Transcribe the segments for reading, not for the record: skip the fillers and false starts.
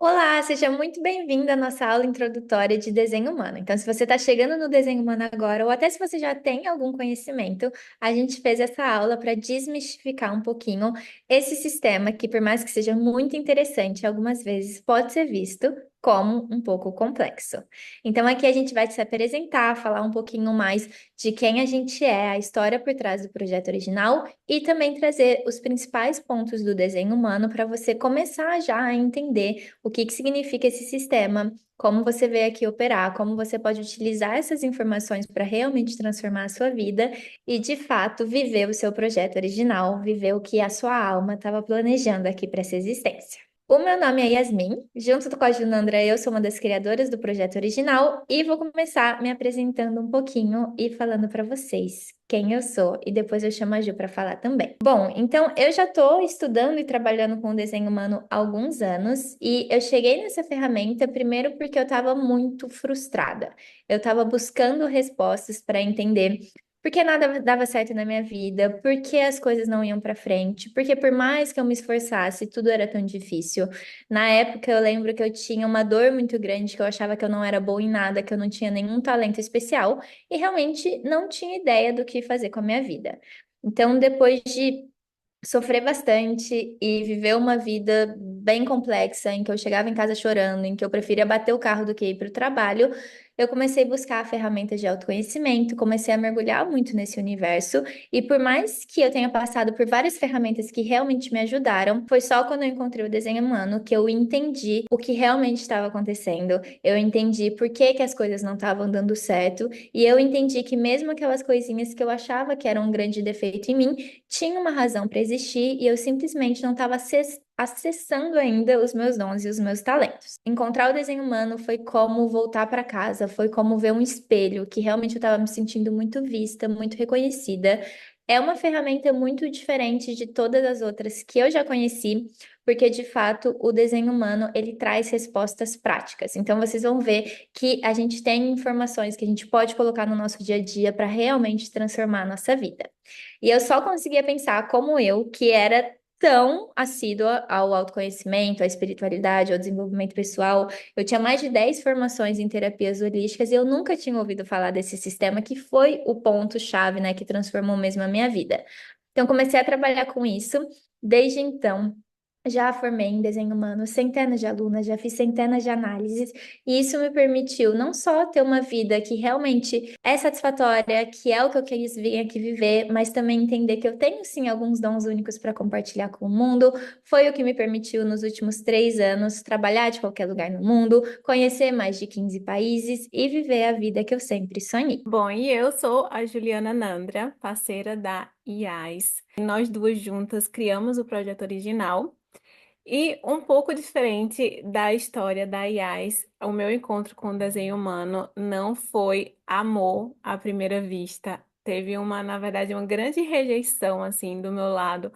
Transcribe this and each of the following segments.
Olá, seja muito bem-vindo à nossa aula introdutória de desenho humano. Então, se você está chegando no desenho humano agora, ou até se você já tem algum conhecimento, a gente fez essa aula para desmistificar um pouquinho esse sistema que, por mais que seja muito interessante, algumas vezes pode ser visto como um pouco complexo. Então, aqui a gente vai se apresentar, falar um pouquinho mais de quem a gente é, a história por trás do projeto original e também trazer os principais pontos do desenho humano para você começar já a entender o que significa esse sistema, como você veio aqui operar, como você pode utilizar essas informações para realmente transformar a sua vida e, de fato, viver o seu projeto original, viver o que a sua alma estava planejando aqui para essa existência. O meu nome é Yasmin, junto com a Junandra, eu sou uma das criadoras do projeto original e vou começar me apresentando um pouquinho e falando para vocês quem eu sou e depois eu chamo a Ju para falar também. Bom, então eu já estou estudando e trabalhando com desenho humano há alguns anos e eu cheguei nessa ferramenta primeiro porque eu estava muito frustrada. Eu estava buscando respostas para entender por que nada dava certo na minha vida, por que as coisas não iam para frente, porque por mais que eu me esforçasse, tudo era tão difícil. Na época eu lembro que eu tinha uma dor muito grande, que eu achava que eu não era boa em nada, que eu não tinha nenhum talento especial e realmente não tinha ideia do que fazer com a minha vida. Então, depois de sofrer bastante e viver uma vida bem complexa, em que eu chegava em casa chorando, em que eu preferia bater o carro do que ir para o trabalho, eu comecei a buscar ferramentas de autoconhecimento, comecei a mergulhar muito nesse universo, e por mais que eu tenha passado por várias ferramentas que realmente me ajudaram, foi só quando eu encontrei o desenho humano que eu entendi o que realmente estava acontecendo, eu entendi por que que as coisas não estavam dando certo, e eu entendi que mesmo aquelas coisinhas que eu achava que eram um grande defeito em mim, tinha uma razão para existir e eu simplesmente não estava acessando ainda os meus dons e os meus talentos. Encontrar o desenho humano foi como voltar para casa, foi como ver um espelho, que realmente eu estava me sentindo muito vista, muito reconhecida. É uma ferramenta muito diferente de todas as outras que eu já conheci, porque de fato o desenho humano ele traz respostas práticas. Então vocês vão ver que a gente tem informações que a gente pode colocar no nosso dia a dia para realmente transformar a nossa vida. E eu só conseguia pensar como eu, que era tão assídua ao autoconhecimento, à espiritualidade, ao desenvolvimento pessoal. Eu tinha mais de 10 formações em terapias holísticas e eu nunca tinha ouvido falar desse sistema que foi o ponto-chave, né, que transformou mesmo a minha vida. Então, comecei a trabalhar com isso. Desde então, já formei em desenho humano centenas de alunas, já fiz centenas de análises, e isso me permitiu não só ter uma vida que realmente é satisfatória, que é o que eu quis vir aqui viver, mas também entender que eu tenho sim alguns dons únicos para compartilhar com o mundo. Foi o que me permitiu, nos últimos 3 anos, trabalhar de qualquer lugar no mundo, conhecer mais de 15 países e viver a vida que eu sempre sonhei. Bom, e eu sou a Juliana Nandra, parceira da IAS. Nós duas juntas criamos o projeto original e um pouco diferente da história da IAS, o meu encontro com o desenho humano não foi amor à primeira vista. Teve na verdade, uma grande rejeição assim do meu lado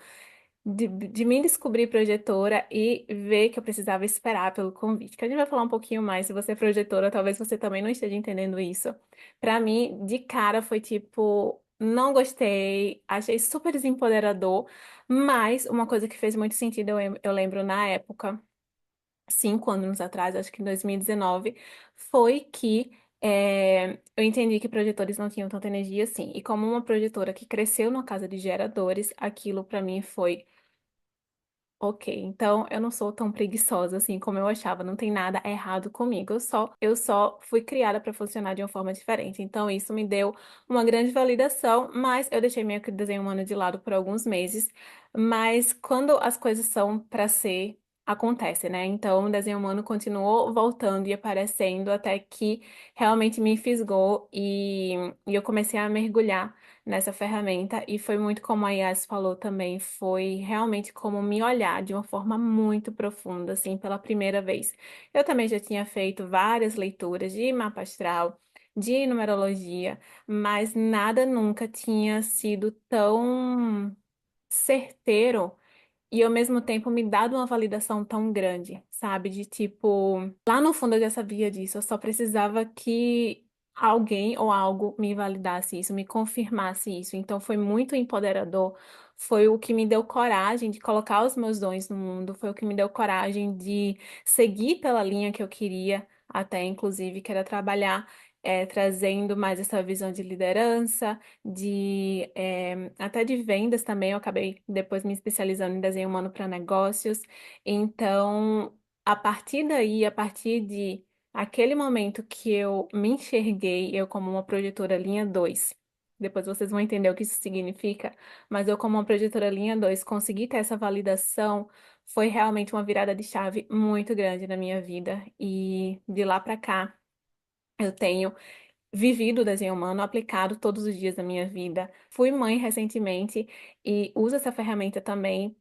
de me descobrir projetora e ver que eu precisava esperar pelo convite. Que a gente vai falar um pouquinho mais. Se você é projetora, talvez você também não esteja entendendo isso. Pra mim, de cara, foi tipo, não gostei, achei super desempoderador, mas uma coisa que fez muito sentido, eu lembro na época, 5 anos atrás, acho que em 2019, foi que. Eu entendi que projetores não tinham tanta energia assim. E como uma projetora que cresceu numa casa de geradores, aquilo pra mim foi ok, então eu não sou tão preguiçosa assim como eu achava, não tem nada errado comigo, eu só fui criada para funcionar de uma forma diferente. Então isso me deu uma grande validação, mas eu deixei meio que o desenho humano de lado por alguns meses. Mas quando as coisas são para ser, acontece, né? Então o desenho humano continuou voltando e aparecendo até que realmente me fisgou e eu comecei a mergulhar nessa ferramenta e foi muito como a Yas falou também, foi realmente como me olhar de uma forma muito profunda, assim, pela primeira vez. Eu também já tinha feito várias leituras de mapa astral, de numerologia, mas nada nunca tinha sido tão certeiro e ao mesmo tempo me dado uma validação tão grande, sabe? De tipo, lá no fundo eu já sabia disso, eu só precisava que alguém ou algo me validasse isso, me confirmasse isso. Então foi muito empoderador, foi o que me deu coragem de colocar os meus dons no mundo, foi o que me deu coragem de seguir pela linha que eu queria, até inclusive, que era trabalhar. Trazendo mais essa visão de liderança, até de vendas também. Eu acabei depois me especializando em desenho humano para negócios. Então, a partir daí, a partir de aquele momento que eu me enxerguei, eu como uma projetora linha 2, depois vocês vão entender o que isso significa, mas eu como uma projetora linha 2 consegui ter essa validação, foi realmente uma virada de chave muito grande na minha vida. E de lá para cá, eu tenho vivido o desenho humano, aplicado todos os dias da minha vida. Fui mãe recentemente e uso essa ferramenta também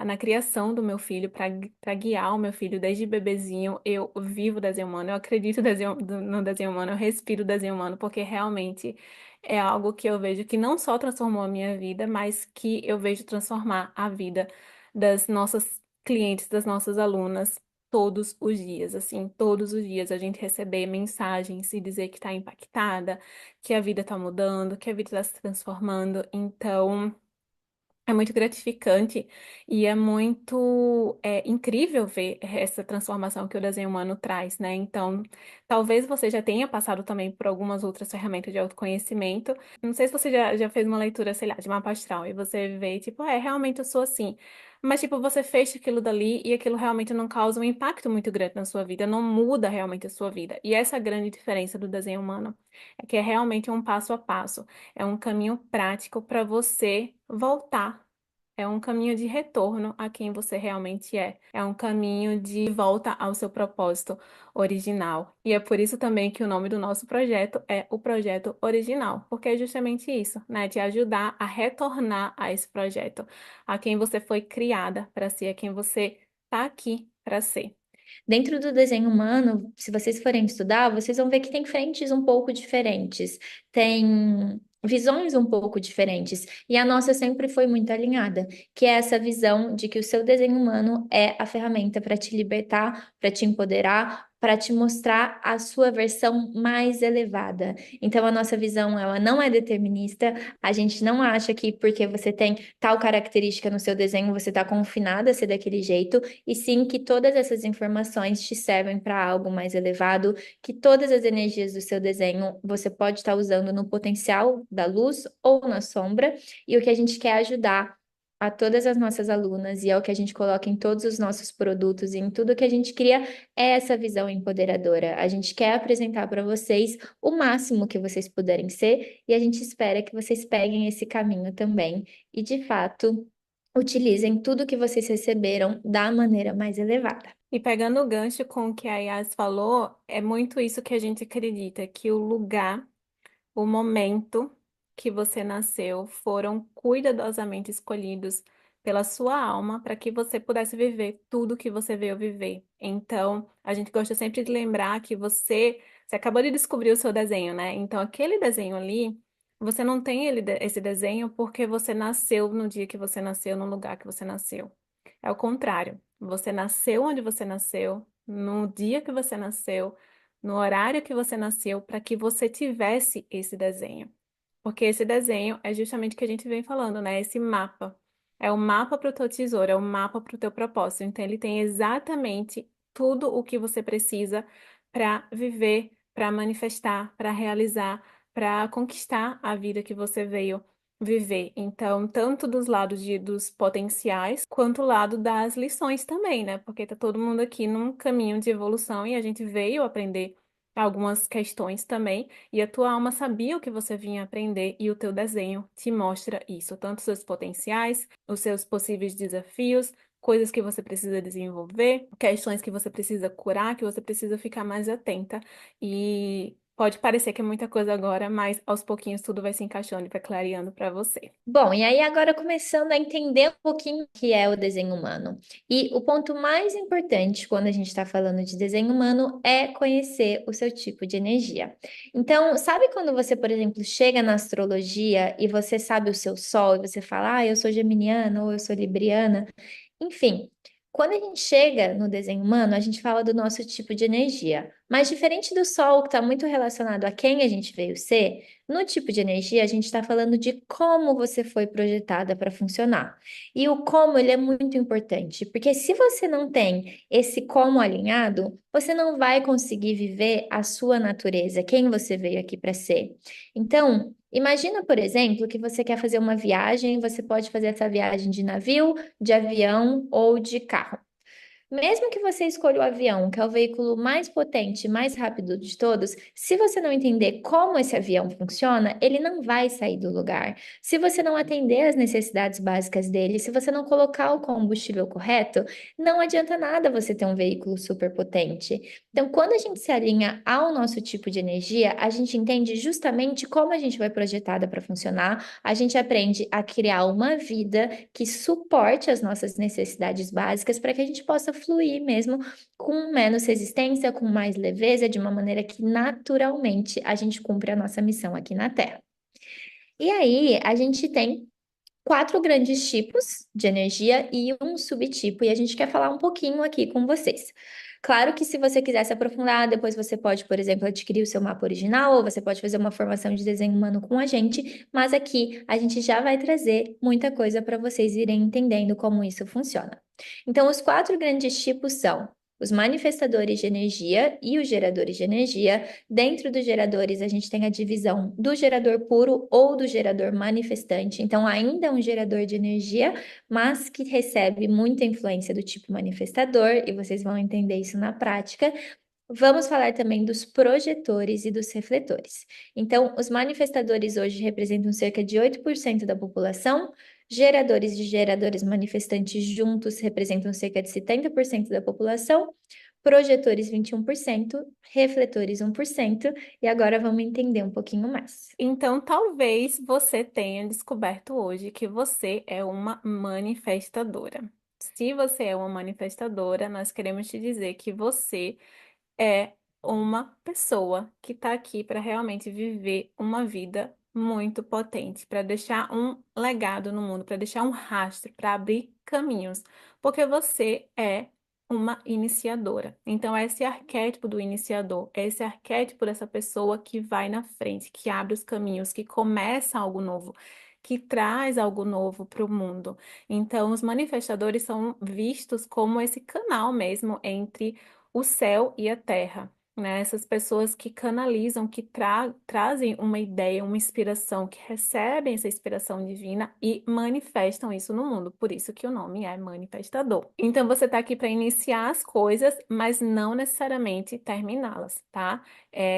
na criação do meu filho, para guiar o meu filho desde bebezinho. Eu vivo o desenho humano, eu acredito no desenho humano, eu respiro o desenho humano, porque realmente é algo que eu vejo que não só transformou a minha vida, mas que eu vejo transformar a vida das nossas clientes, das nossas alunas todos os dias, assim, todos os dias a gente receber mensagens e dizer que está impactada, que a vida está mudando, que a vida está se transformando. Então, é muito gratificante e é muito incrível ver essa transformação que o desenho humano traz, né? Então, talvez você já tenha passado também por algumas outras ferramentas de autoconhecimento. Não sei se você já fez uma leitura, sei lá, de mapa astral e você vê, tipo, realmente eu sou assim. Mas, tipo, você fez aquilo dali e aquilo realmente não causa um impacto muito grande na sua vida, não muda realmente a sua vida. E essa é a grande diferença do desenho humano, é que é realmente um passo a passo. É um caminho prático para você voltar. É um caminho de retorno a quem você realmente é. É um caminho de volta ao seu propósito original. E é por isso também que o nome do nosso projeto é o Projeto Original, porque é justamente isso, né? De ajudar a retornar a esse projeto, a quem você foi criada para ser, a quem você está aqui para ser. Dentro do desenho humano, se vocês forem estudar, vocês vão ver que tem frentes um pouco diferentes, tem visões um pouco diferentes, e a nossa sempre foi muito alinhada, que é essa visão de que o seu desenho humano é a ferramenta para te libertar, para te empoderar, para te mostrar a sua versão mais elevada. Então, a nossa visão, ela não é determinista, a gente não acha que porque você tem tal característica no seu desenho, você está confinada a ser daquele jeito, e sim que todas essas informações te servem para algo mais elevado, que todas as energias do seu desenho você pode estar usando no potencial da luz ou na sombra, e o que a gente quer ajudar a todas as nossas alunas, e é o que a gente coloca em todos os nossos produtos e em tudo que a gente cria, é essa visão empoderadora. A gente quer apresentar para vocês o máximo que vocês puderem ser, e a gente espera que vocês peguem esse caminho também. E de fato, utilizem tudo que vocês receberam da maneira mais elevada. E pegando o gancho com o que a Yas falou, é muito isso que a gente acredita, que o lugar, o momento que você nasceu foram cuidadosamente escolhidos pela sua alma para que você pudesse viver tudo que você veio viver. Então, a gente gosta sempre de lembrar que você acabou de descobrir o seu desenho, né? Então, aquele desenho ali, você não tem esse desenho porque você nasceu no dia que você nasceu, no lugar que você nasceu. É o contrário. Você nasceu onde você nasceu, no dia que você nasceu, no horário que você nasceu, para que você tivesse esse desenho. Porque esse desenho é justamente o que a gente vem falando, né? Esse mapa. É o mapa para o teu tesouro, é o mapa para o teu propósito. Então, ele tem exatamente tudo o que você precisa para viver, para manifestar, para realizar, para conquistar a vida que você veio viver. Então, tanto dos lados dos potenciais, quanto o lado das lições também, né? Porque tá todo mundo aqui num caminho de evolução e a gente veio aprender algumas questões também, e a tua alma sabia o que você vinha aprender, e o teu desenho te mostra isso, tanto os seus potenciais, os seus possíveis desafios, coisas que você precisa desenvolver, questões que você precisa curar, que você precisa ficar mais atenta. E pode parecer que é muita coisa agora, mas aos pouquinhos tudo vai se encaixando e vai clareando para você. Bom, e aí agora começando a entender um pouquinho o que é o desenho humano. E o ponto mais importante quando a gente está falando de desenho humano é conhecer o seu tipo de energia. Então, sabe quando você, por exemplo, chega na astrologia e você sabe o seu sol e você fala, ah, eu sou geminiana ou eu sou libriana? Enfim. Quando a gente chega no desenho humano, a gente fala do nosso tipo de energia. Mas diferente do Sol, que está muito relacionado a quem a gente veio ser, no tipo de energia, a gente está falando de como você foi projetada para funcionar. E o como, ele é muito importante, porque se você não tem esse como alinhado, você não vai conseguir viver a sua natureza, quem você veio aqui para ser. Então, imagina, por exemplo, que você quer fazer uma viagem, você pode fazer essa viagem de navio, de avião ou de carro. Mesmo que você escolha o avião, que é o veículo mais potente e mais rápido de todos, se você não entender como esse avião funciona, ele não vai sair do lugar. Se você não atender às necessidades básicas dele, se você não colocar o combustível correto, não adianta nada você ter um veículo super potente. Então, quando a gente se alinha ao nosso tipo de energia, a gente entende justamente como a gente vai projetada para funcionar, a gente aprende a criar uma vida que suporte as nossas necessidades básicas para que a gente possa fluir mesmo com menos resistência, com mais leveza, de uma maneira que naturalmente a gente cumpre a nossa missão aqui na Terra. E aí, a gente tem quatro grandes tipos de energia e um subtipo, e a gente quer falar um pouquinho aqui com vocês. Claro que se você quiser se aprofundar, depois você pode, por exemplo, adquirir o seu mapa original, ou você pode fazer uma formação de desenho humano com a gente, mas aqui a gente já vai trazer muita coisa para vocês irem entendendo como isso funciona. Então, os quatro grandes tipos são os manifestadores de energia e os geradores de energia. Dentro dos geradores, a gente tem a divisão do gerador puro ou do gerador manifestante. Então, ainda é um gerador de energia, mas que recebe muita influência do tipo manifestador, e vocês vão entender isso na prática. Vamos falar também dos projetores e dos refletores. Então, os manifestadores hoje representam cerca de 8% da população, geradores de geradores manifestantes juntos representam cerca de 70% da população, projetores 21%, refletores 1%, e agora vamos entender um pouquinho mais. Então, talvez você tenha descoberto hoje que você é uma manifestadora. Se você é uma manifestadora, nós queremos te dizer que você é uma pessoa que está aqui para realmente viver uma vida muito potente, para deixar um legado no mundo, para deixar um rastro, para abrir caminhos, porque você é uma iniciadora. Então, é esse arquétipo do iniciador, é esse arquétipo dessa pessoa que vai na frente, que abre os caminhos, que começa algo novo. Que traz algo novo para o mundo. Então, os manifestadores são vistos como esse canal mesmo entre o céu e a terra, né? Essas pessoas que canalizam, que trazem uma ideia, uma inspiração, que recebem essa inspiração divina e manifestam isso no mundo. Por isso que o nome é manifestador. Então você está aqui para iniciar as coisas, mas não necessariamente terminá-las, tá?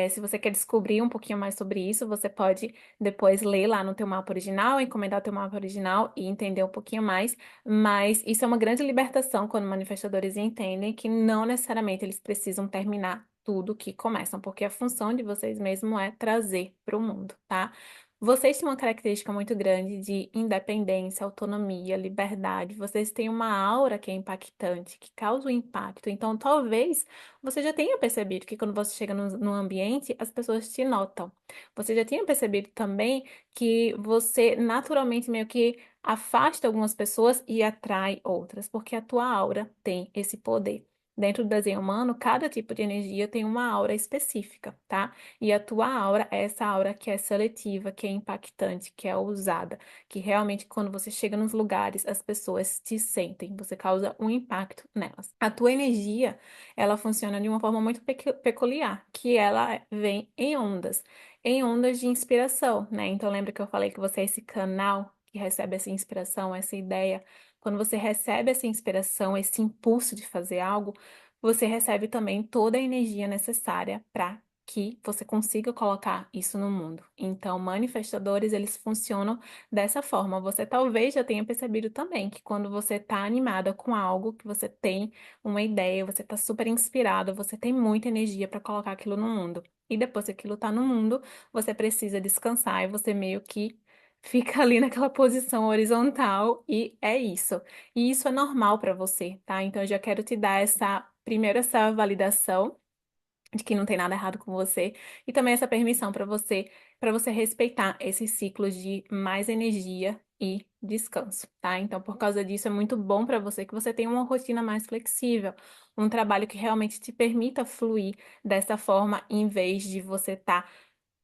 Se você quer descobrir um pouquinho mais sobre isso, você pode depois ler lá no teu mapa original, encomendar o teu mapa original e entender um pouquinho mais. Mas isso é uma grande libertação quando manifestadores entendem que não necessariamente eles precisam terminar tudo que começam, porque a função de vocês mesmo é trazer para o mundo, tá? Vocês têm uma característica muito grande de independência, autonomia, liberdade. Vocês têm uma aura que é impactante, que causa um impacto. Então, talvez você já tenha percebido que quando você chega no ambiente, as pessoas te notam. Você já tinha percebido também que você naturalmente meio que afasta algumas pessoas e atrai outras, porque a tua aura tem esse poder. Dentro do desenho humano, cada tipo de energia tem uma aura específica, tá? E a tua aura é essa aura que é seletiva, que é impactante, que é ousada, que realmente quando você chega nos lugares, as pessoas te sentem, você causa um impacto nelas. A tua energia, ela funciona de uma forma muito peculiar, que ela vem em ondas de inspiração, né? Então lembra que eu falei que você é esse canal que recebe essa inspiração, essa ideia. Quando você recebe essa inspiração, esse impulso de fazer algo, você recebe também toda a energia necessária para que você consiga colocar isso no mundo. Então, manifestadores, eles funcionam dessa forma. Você talvez já tenha percebido também que quando você está animada com algo, que você tem uma ideia, você está super inspirado, você tem muita energia para colocar aquilo no mundo. E depois que aquilo está no mundo, você precisa descansar e você meio que fica ali naquela posição horizontal e é isso. E isso é normal para você, tá? Então eu já quero te dar primeiro essa validação de que não tem nada errado com você e também essa permissão para você respeitar esses ciclos de mais energia e descanso, tá? Então, por causa disso, é muito bom para você que você tenha uma rotina mais flexível, um trabalho que realmente te permita fluir dessa forma, em vez de você estar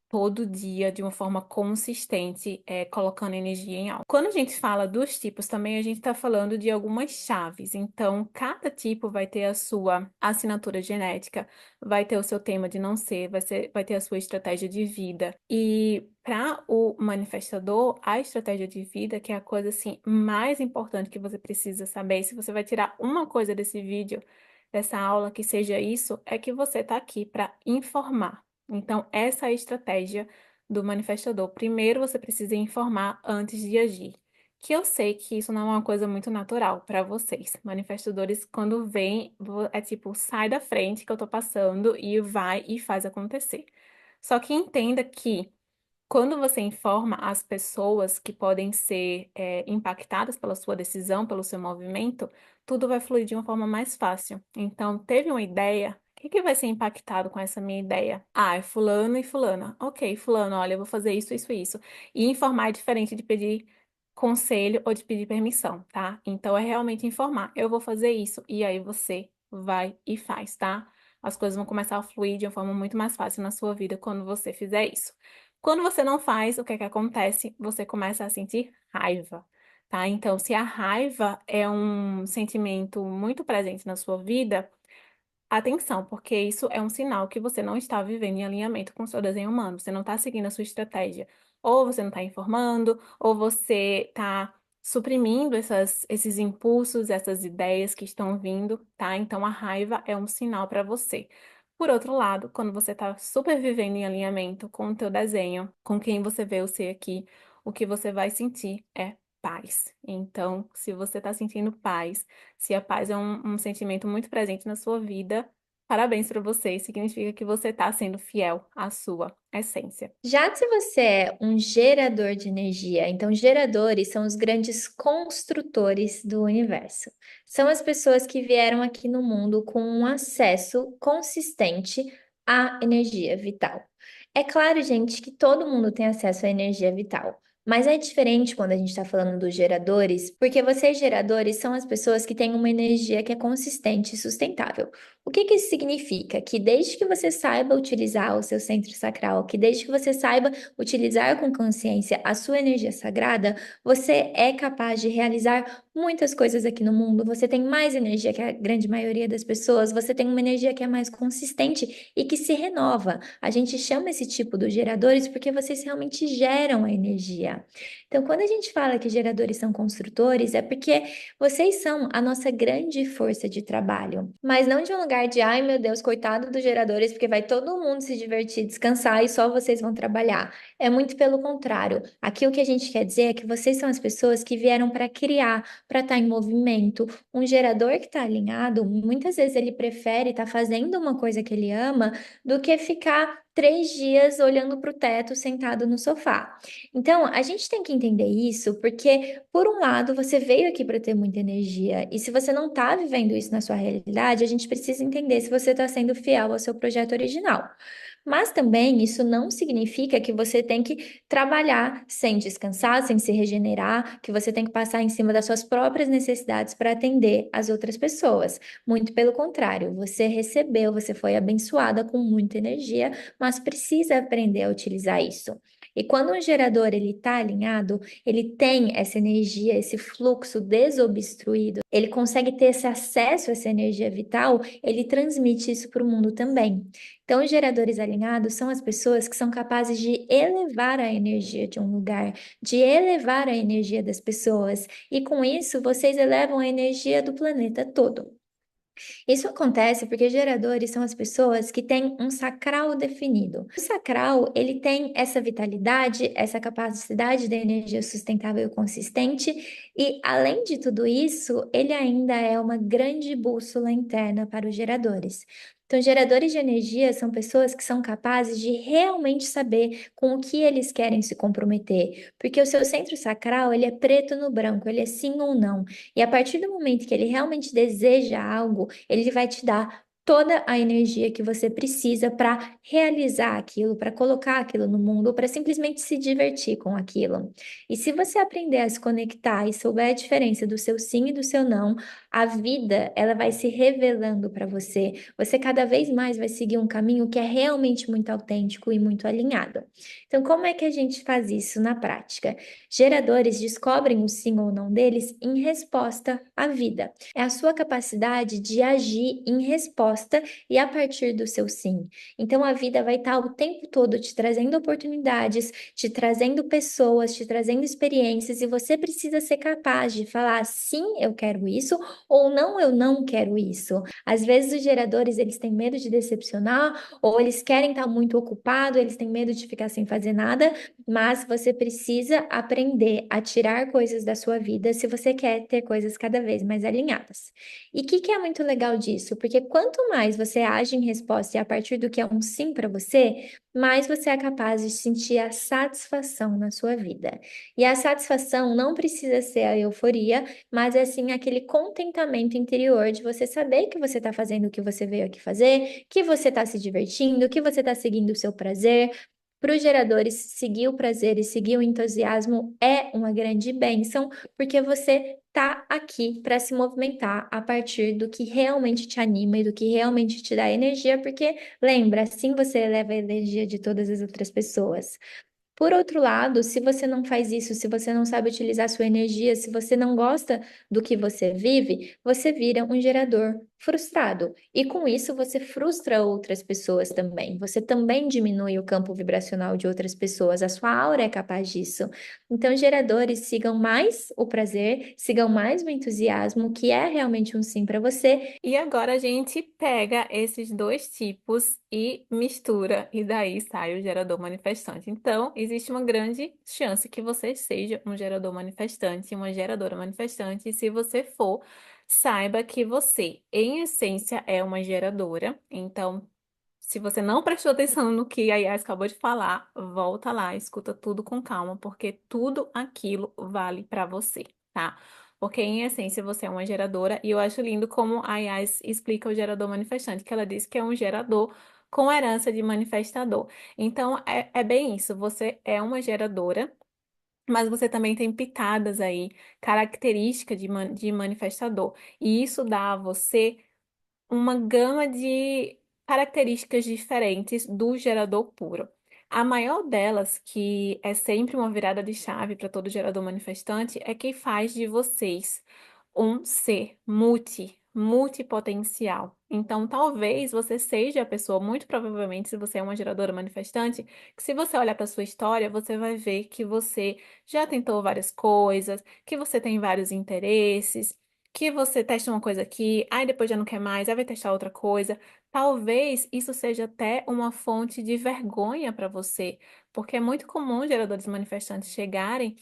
todo dia de uma forma consistente, colocando energia em algo. Quando a gente fala dos tipos, também a gente está falando de algumas chaves. Então, cada tipo vai ter a sua assinatura genética, vai ter o seu tema de não ser, vai ter a sua estratégia de vida. E para o manifestador, a estratégia de vida, que é a coisa assim mais importante que você precisa saber, se você vai tirar uma coisa desse vídeo, dessa aula, que seja isso, é que você está aqui para informar. Então, essa é a estratégia do manifestador. Primeiro, você precisa informar antes de agir. Que eu sei que isso não é uma coisa muito natural para vocês. Manifestadores, quando vêm, é tipo, sai da frente que eu tô passando e vai e faz acontecer. Só que entenda que quando você informa as pessoas que podem ser impactadas pela sua decisão, pelo seu movimento, tudo vai fluir de uma forma mais fácil. Então, teve uma ideia? O que que vai ser impactado com essa minha ideia? Ah, é fulano e fulana. Ok, fulano, olha, eu vou fazer isso, isso, isso. E informar é diferente de pedir conselho ou de pedir permissão, tá? Então, é realmente informar. Eu vou fazer isso. E aí você vai e faz, tá? As coisas vão começar a fluir de uma forma muito mais fácil na sua vida quando você fizer isso. Quando você não faz, o que é que acontece? Você começa a sentir raiva, tá? Então, se a raiva é um sentimento muito presente na sua vida, atenção, porque isso é um sinal que você não está vivendo em alinhamento com o seu desenho humano, você não está seguindo a sua estratégia. Ou você não está informando, ou você está suprimindo esses impulsos, essas ideias que estão vindo, tá? Então a raiva é um sinal para você. Por outro lado, quando você está super vivendo em alinhamento com o teu desenho, com quem você vê o ser aqui, o que você vai sentir é paz. Então, se você está sentindo paz, se a paz é um sentimento muito presente na sua vida, parabéns para você. Significa que você está sendo fiel à sua essência. Já se você é um gerador de energia, então geradores são os grandes construtores do universo. São as pessoas que vieram aqui no mundo com um acesso consistente à energia vital. É claro, gente, que todo mundo tem acesso à energia vital. Mas é diferente quando a gente está falando dos geradores, porque vocês, geradores, são as pessoas que têm uma energia que é consistente e sustentável. O que que isso significa? Que desde que você saiba utilizar o seu centro sacral, que desde que você saiba utilizar com consciência a sua energia sagrada, você é capaz de realizar muitas coisas aqui no mundo. Você tem mais energia que a grande maioria das pessoas, você tem uma energia que é mais consistente e que se renova. A gente chama esse tipo dos geradores porque vocês realmente geram a energia. Então, quando a gente fala que geradores são construtores, é porque vocês são a nossa grande força de trabalho, mas não de um lugar de, ai meu Deus, coitado dos geradores, porque vai todo mundo se divertir, descansar e só vocês vão trabalhar. É muito pelo contrário. Aqui o que a gente quer dizer é que vocês são as pessoas que vieram para criar, para estar em movimento. Um gerador que está alinhado, muitas vezes ele prefere estar fazendo uma coisa que ele ama do que ficar 3 dias olhando para o teto sentado no sofá. Então, a gente tem que entender isso porque, por um lado, você veio aqui para ter muita energia, e se você não está vivendo isso na sua realidade, a gente precisa entender se você está sendo fiel ao seu projeto original. Mas também isso não significa que você tem que trabalhar sem descansar, sem se regenerar, que você tem que passar em cima das suas próprias necessidades para atender as outras pessoas. Muito pelo contrário, você recebeu, você foi abençoada com muita energia, mas precisa aprender a utilizar isso. E quando um gerador ele está alinhado, ele tem essa energia, esse fluxo desobstruído, ele consegue ter esse acesso a essa energia vital, ele transmite isso para o mundo também. Então, os geradores alinhados são as pessoas que são capazes de elevar a energia de um lugar, de elevar a energia das pessoas, e com isso vocês elevam a energia do planeta todo. Isso acontece porque geradores são as pessoas que têm um sacral definido. O sacral, ele tem essa vitalidade, essa capacidade de energia sustentável e consistente, e além de tudo isso, ele ainda é uma grande bússola interna para os geradores. Então, geradores de energia são pessoas que são capazes de realmente saber com o que eles querem se comprometer, porque o seu centro sacral, ele é preto no branco, ele é sim ou não. E a partir do momento que ele realmente deseja algo, ele vai te dar toda a energia que você precisa para realizar aquilo, para colocar aquilo no mundo, ou para simplesmente se divertir com aquilo. E se você aprender a se conectar e souber a diferença do seu sim e do seu não, a vida, ela vai se revelando para você. Você cada vez mais vai seguir um caminho que é realmente muito autêntico e muito alinhado. Então, como é que a gente faz isso na prática? Geradores descobrem o sim ou não deles em resposta à vida. É a sua capacidade de agir em resposta e a partir do seu sim. Então, a vida vai estar o tempo todo te trazendo oportunidades, te trazendo pessoas, te trazendo experiências, e você precisa ser capaz de falar sim, eu quero isso, ou não, eu não quero isso. Às vezes os geradores, eles têm medo de decepcionar, ou eles querem estar muito ocupado, eles têm medo de ficar sem fazer nada, mas você precisa aprender a tirar coisas da sua vida se você quer ter coisas cada vez mais alinhadas. E o que é muito legal disso? Porque quanto mais você age em resposta e a partir do que é um sim para você, mais você é capaz de sentir a satisfação na sua vida. E a satisfação não precisa ser a euforia, mas é sim aquele contentamento interior de você saber que você está fazendo o que você veio aqui fazer, que você está se divertindo, que você está seguindo o seu prazer. Para os geradores, seguir o prazer e seguir o entusiasmo é uma grande bênção, porque você está aqui para se movimentar a partir do que realmente te anima e do que realmente te dá energia, porque lembra, assim você eleva a energia de todas as outras pessoas. Por outro lado, se você não faz isso, se você não sabe utilizar sua energia, se você não gosta do que você vive, você vira um gerador frustrado. E com isso você frustra outras pessoas também. Você também diminui o campo vibracional de outras pessoas. A sua aura é capaz disso. Então, geradores, sigam mais o prazer, sigam mais o entusiasmo, que é realmente um sim para você. E agora a gente pega esses dois tipos e mistura, e daí sai o gerador manifestante. Então, existe uma grande chance que você seja um gerador manifestante, uma geradora manifestante, e se você for, saiba que você, em essência, é uma geradora. Então, se você não prestou atenção no que a Yas acabou de falar, volta lá, escuta tudo com calma, porque tudo aquilo vale para você, tá? Porque, em essência, você é uma geradora, e eu acho lindo como a Yas explica o gerador manifestante, que ela diz que é um gerador com herança de manifestador. Então, é bem isso, você é uma geradora, mas você também tem pitadas aí, características de manifestador. E isso dá a você uma gama de características diferentes do gerador puro. A maior delas, que é sempre uma virada de chave para todo gerador manifestante, é que faz de vocês um ser multipotencial. Então, talvez você seja a pessoa, muito provavelmente, se você é uma geradora manifestante, que se você olhar para sua história, você vai ver que você já tentou várias coisas, que você tem vários interesses, que você testa uma coisa aqui, aí depois já não quer mais, aí vai testar outra coisa. Talvez isso seja até uma fonte de vergonha para você, porque é muito comum geradores manifestantes chegarem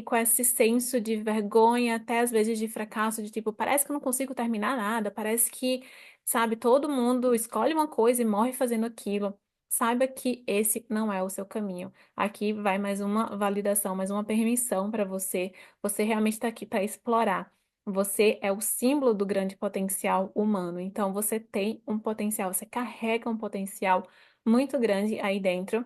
com esse senso de vergonha, até às vezes de fracasso, de tipo, parece que eu não consigo terminar nada, parece que, sabe, todo mundo escolhe uma coisa e morre fazendo aquilo. Saiba que esse não é o seu caminho. Aqui vai mais uma validação, mais uma permissão para você. Você realmente está aqui para explorar. Você é o símbolo do grande potencial humano. Então, você tem um potencial, você carrega um potencial muito grande aí dentro.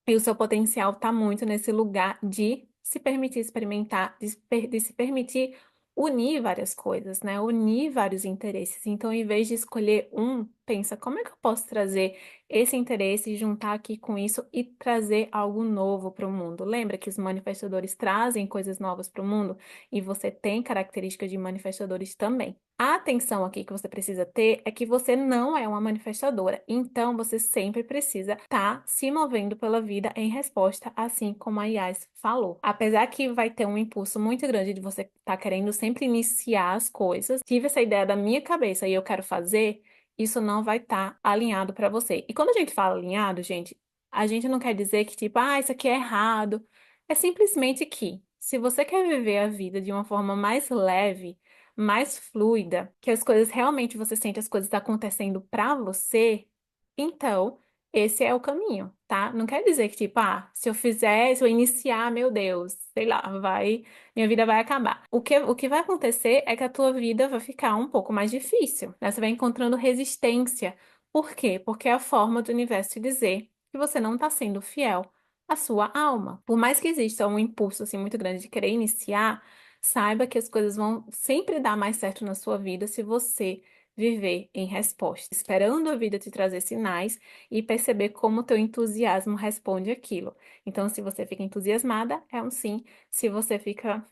E o seu potencial está muito nesse lugar de se permitir experimentar, de se permitir unir várias coisas, né? Unir vários interesses. Então, em vez de escolher um, pensa, como é que eu posso trazer esse interesse e juntar aqui com isso e trazer algo novo para o mundo? Lembra que os manifestadores trazem coisas novas para o mundo e você tem características de manifestadores também. A atenção aqui que você precisa ter é que você não é uma manifestadora, então você sempre precisa estar se movendo pela vida em resposta, assim como a Yas falou. Apesar que vai ter um impulso muito grande de você estar querendo sempre iniciar as coisas, tive essa ideia da minha cabeça e eu quero fazer, isso não vai estar alinhado para você. E quando a gente fala alinhado, gente, a gente não quer dizer que tipo, isso aqui é errado. É simplesmente que, se você quer viver a vida de uma forma mais leve, mais fluida, que as coisas realmente você sente as coisas acontecendo pra você, então esse é o caminho, tá? Não quer dizer que, tipo, se eu fizer, se eu iniciar, meu Deus, sei lá, minha vida vai acabar. O que vai acontecer é que a tua vida vai ficar um pouco mais difícil, né? Você vai encontrando resistência. Por quê? Porque é a forma do universo te dizer que você não está sendo fiel à sua alma. Por mais que exista um impulso, assim, muito grande de querer iniciar, saiba que as coisas vão sempre dar mais certo na sua vida se você viver em resposta, esperando a vida te trazer sinais e perceber como o teu entusiasmo responde aquilo. Então, se você fica entusiasmada, é um sim. Se você fica,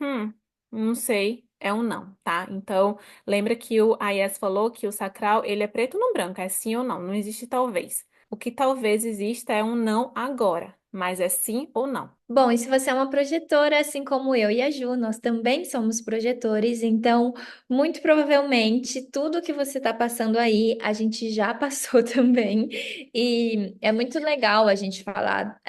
não sei, é um não, tá? Então, lembra que o AIS falou que o sacral, ele é preto no branco, é sim ou não, não existe talvez. O que talvez exista é um não agora, mas é sim ou não. Bom, e se você é uma projetora, assim como eu e a Ju, nós também somos projetores, então, muito provavelmente, tudo que você está passando aí, a gente já passou também. E é muito legal a gente falar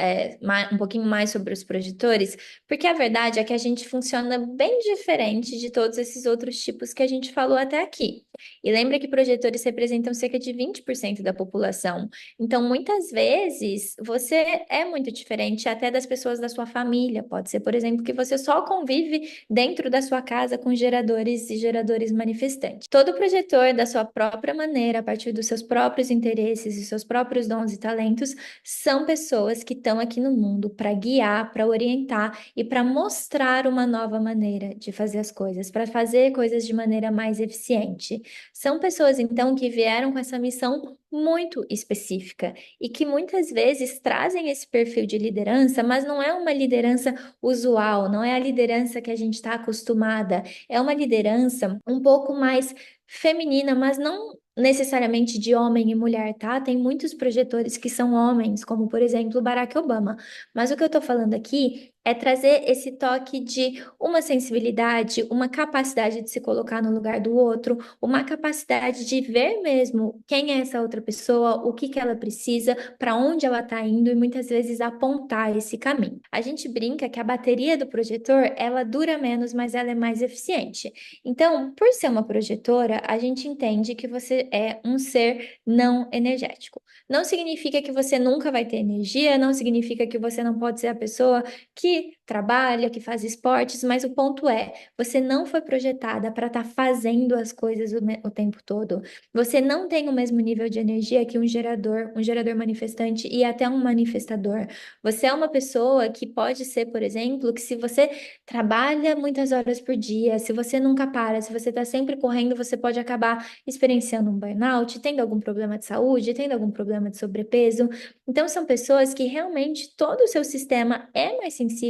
um pouquinho mais sobre os projetores, porque a verdade é que a gente funciona bem diferente de todos esses outros tipos que a gente falou até aqui. E lembra que projetores representam cerca de 20% da população. Então, muitas vezes, você é muito diferente até das pessoas da sua família. Pode ser, por exemplo, que você só convive dentro da sua casa com geradores e geradores manifestantes. Todo projetor, da sua própria maneira, a partir dos seus próprios interesses e seus próprios dons e talentos, são pessoas que estão aqui no mundo para guiar, para orientar e para mostrar uma nova maneira de fazer as coisas, para fazer coisas de maneira mais eficiente. São pessoas, então, que vieram com essa missão muito específica e que muitas vezes trazem esse perfil de liderança, mas não é uma liderança usual, não é a liderança que a gente está acostumada, é uma liderança um pouco mais feminina, mas não necessariamente de homem e mulher, tá? Tem muitos projetores que são homens, como por exemplo Barack Obama, mas o que eu tô falando aqui é trazer esse toque de uma sensibilidade, uma capacidade de se colocar no lugar do outro, uma capacidade de ver mesmo quem é essa outra pessoa, o que que ela precisa, para onde ela está indo e muitas vezes apontar esse caminho. A gente brinca que a bateria do projetor, ela dura menos, mas ela é mais eficiente. Então, por ser uma projetora, a gente entende que você é um ser não energético. Não significa que você nunca vai ter energia, não significa que você não pode ser a pessoa que trabalha, que faz esportes, mas o ponto é, você não foi projetada para estar fazendo as coisas o tempo todo. Você não tem o mesmo nível de energia que um gerador manifestante e até um manifestador. Você é uma pessoa que pode ser, por exemplo, que se você trabalha muitas horas por dia, se você nunca para, se você está sempre correndo, você pode acabar experienciando um burnout, tendo algum problema de saúde, tendo algum problema de sobrepeso. Então, são pessoas que realmente todo o seu sistema é mais sensível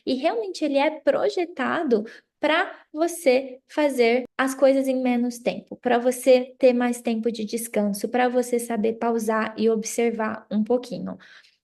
e realmente ele é projetado para você fazer as coisas em menos tempo, para você ter mais tempo de descanso, para você saber pausar e observar um pouquinho.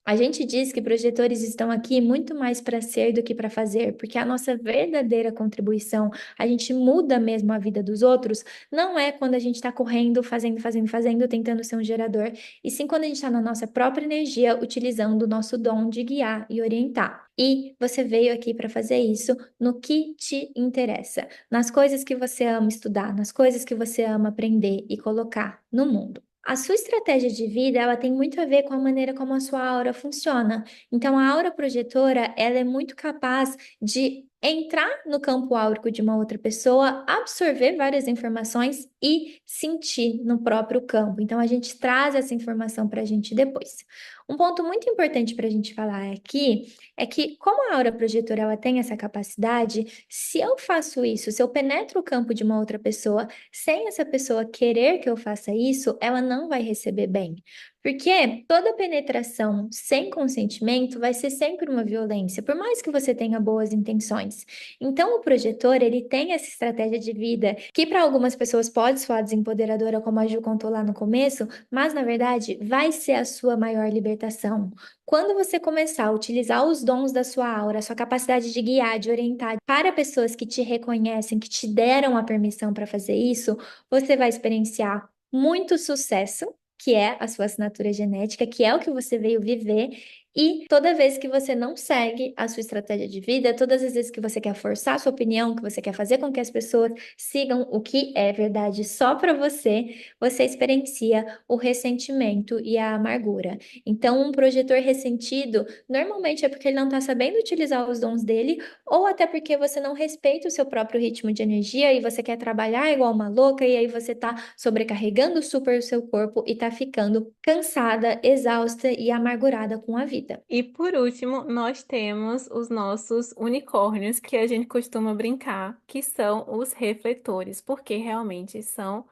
A gente diz que projetores estão aqui muito mais para ser do que para fazer, porque a nossa verdadeira contribuição, a gente muda mesmo a vida dos outros, não é quando a gente está correndo, fazendo, tentando ser um gerador, e sim quando a gente está na nossa própria energia, utilizando o nosso dom de guiar e orientar. E você veio aqui para fazer isso no que te interessa, nas coisas que você ama estudar, nas coisas que você ama aprender e colocar no mundo. A sua estratégia de vida, ela tem muito a ver com a maneira como a sua aura funciona. Então, a aura projetora, ela é muito capaz de entrar no campo áurico de uma outra pessoa, absorver várias informações e sentir no próprio campo. Então, a gente traz essa informação para a gente depois. Um ponto muito importante para a gente falar aqui é que, como a aura projetora ela tem essa capacidade, se eu faço isso, se eu penetro o campo de uma outra pessoa sem essa pessoa querer que eu faça isso, ela não vai receber bem. Porque toda penetração sem consentimento vai ser sempre uma violência, por mais que você tenha boas intenções. Então, o projetor, ele tem essa estratégia de vida que para algumas pessoas pode soar desempoderadora, como a Ju contou lá no começo, mas na verdade vai ser a sua maior libertação. Quando você começar a utilizar os dons da sua aura, a sua capacidade de guiar, de orientar para pessoas que te reconhecem, que te deram a permissão para fazer isso, você vai experienciar muito sucesso, que é a sua assinatura genética, que é o que você veio viver, E toda vez que você não segue a sua estratégia de vida, todas as vezes que você quer forçar a sua opinião, que você quer fazer com que as pessoas sigam o que é verdade só para você, você experiencia o ressentimento e a amargura. Então, um projetor ressentido, normalmente é porque ele não está sabendo utilizar os dons dele, ou até porque você não respeita o seu próprio ritmo de energia e você quer trabalhar igual uma louca, e aí você está sobrecarregando super o seu corpo e está ficando cansada, exausta e amargurada com a vida. E por último, nós temos os nossos unicórnios, que a gente costuma brincar, que são os refletores, porque realmente são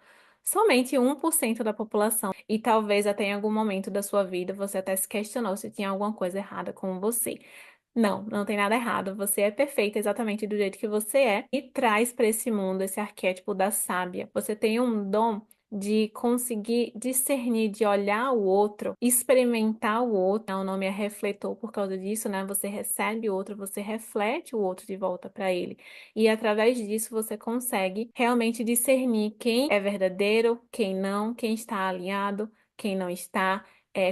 somente 1% da população. E talvez até em algum momento da sua vida você até se questionou se tinha alguma coisa errada com você. Não, não tem nada errado. Você é perfeita exatamente do jeito que você é e traz para esse mundo esse arquétipo da sábia. Você tem um dom de conseguir discernir, de olhar o outro, experimentar o outro. O nome é refletor por causa disso, né? Você recebe o outro, você reflete o outro de volta para ele. E através disso você consegue realmente discernir quem é verdadeiro, quem não, quem está alinhado, quem não está.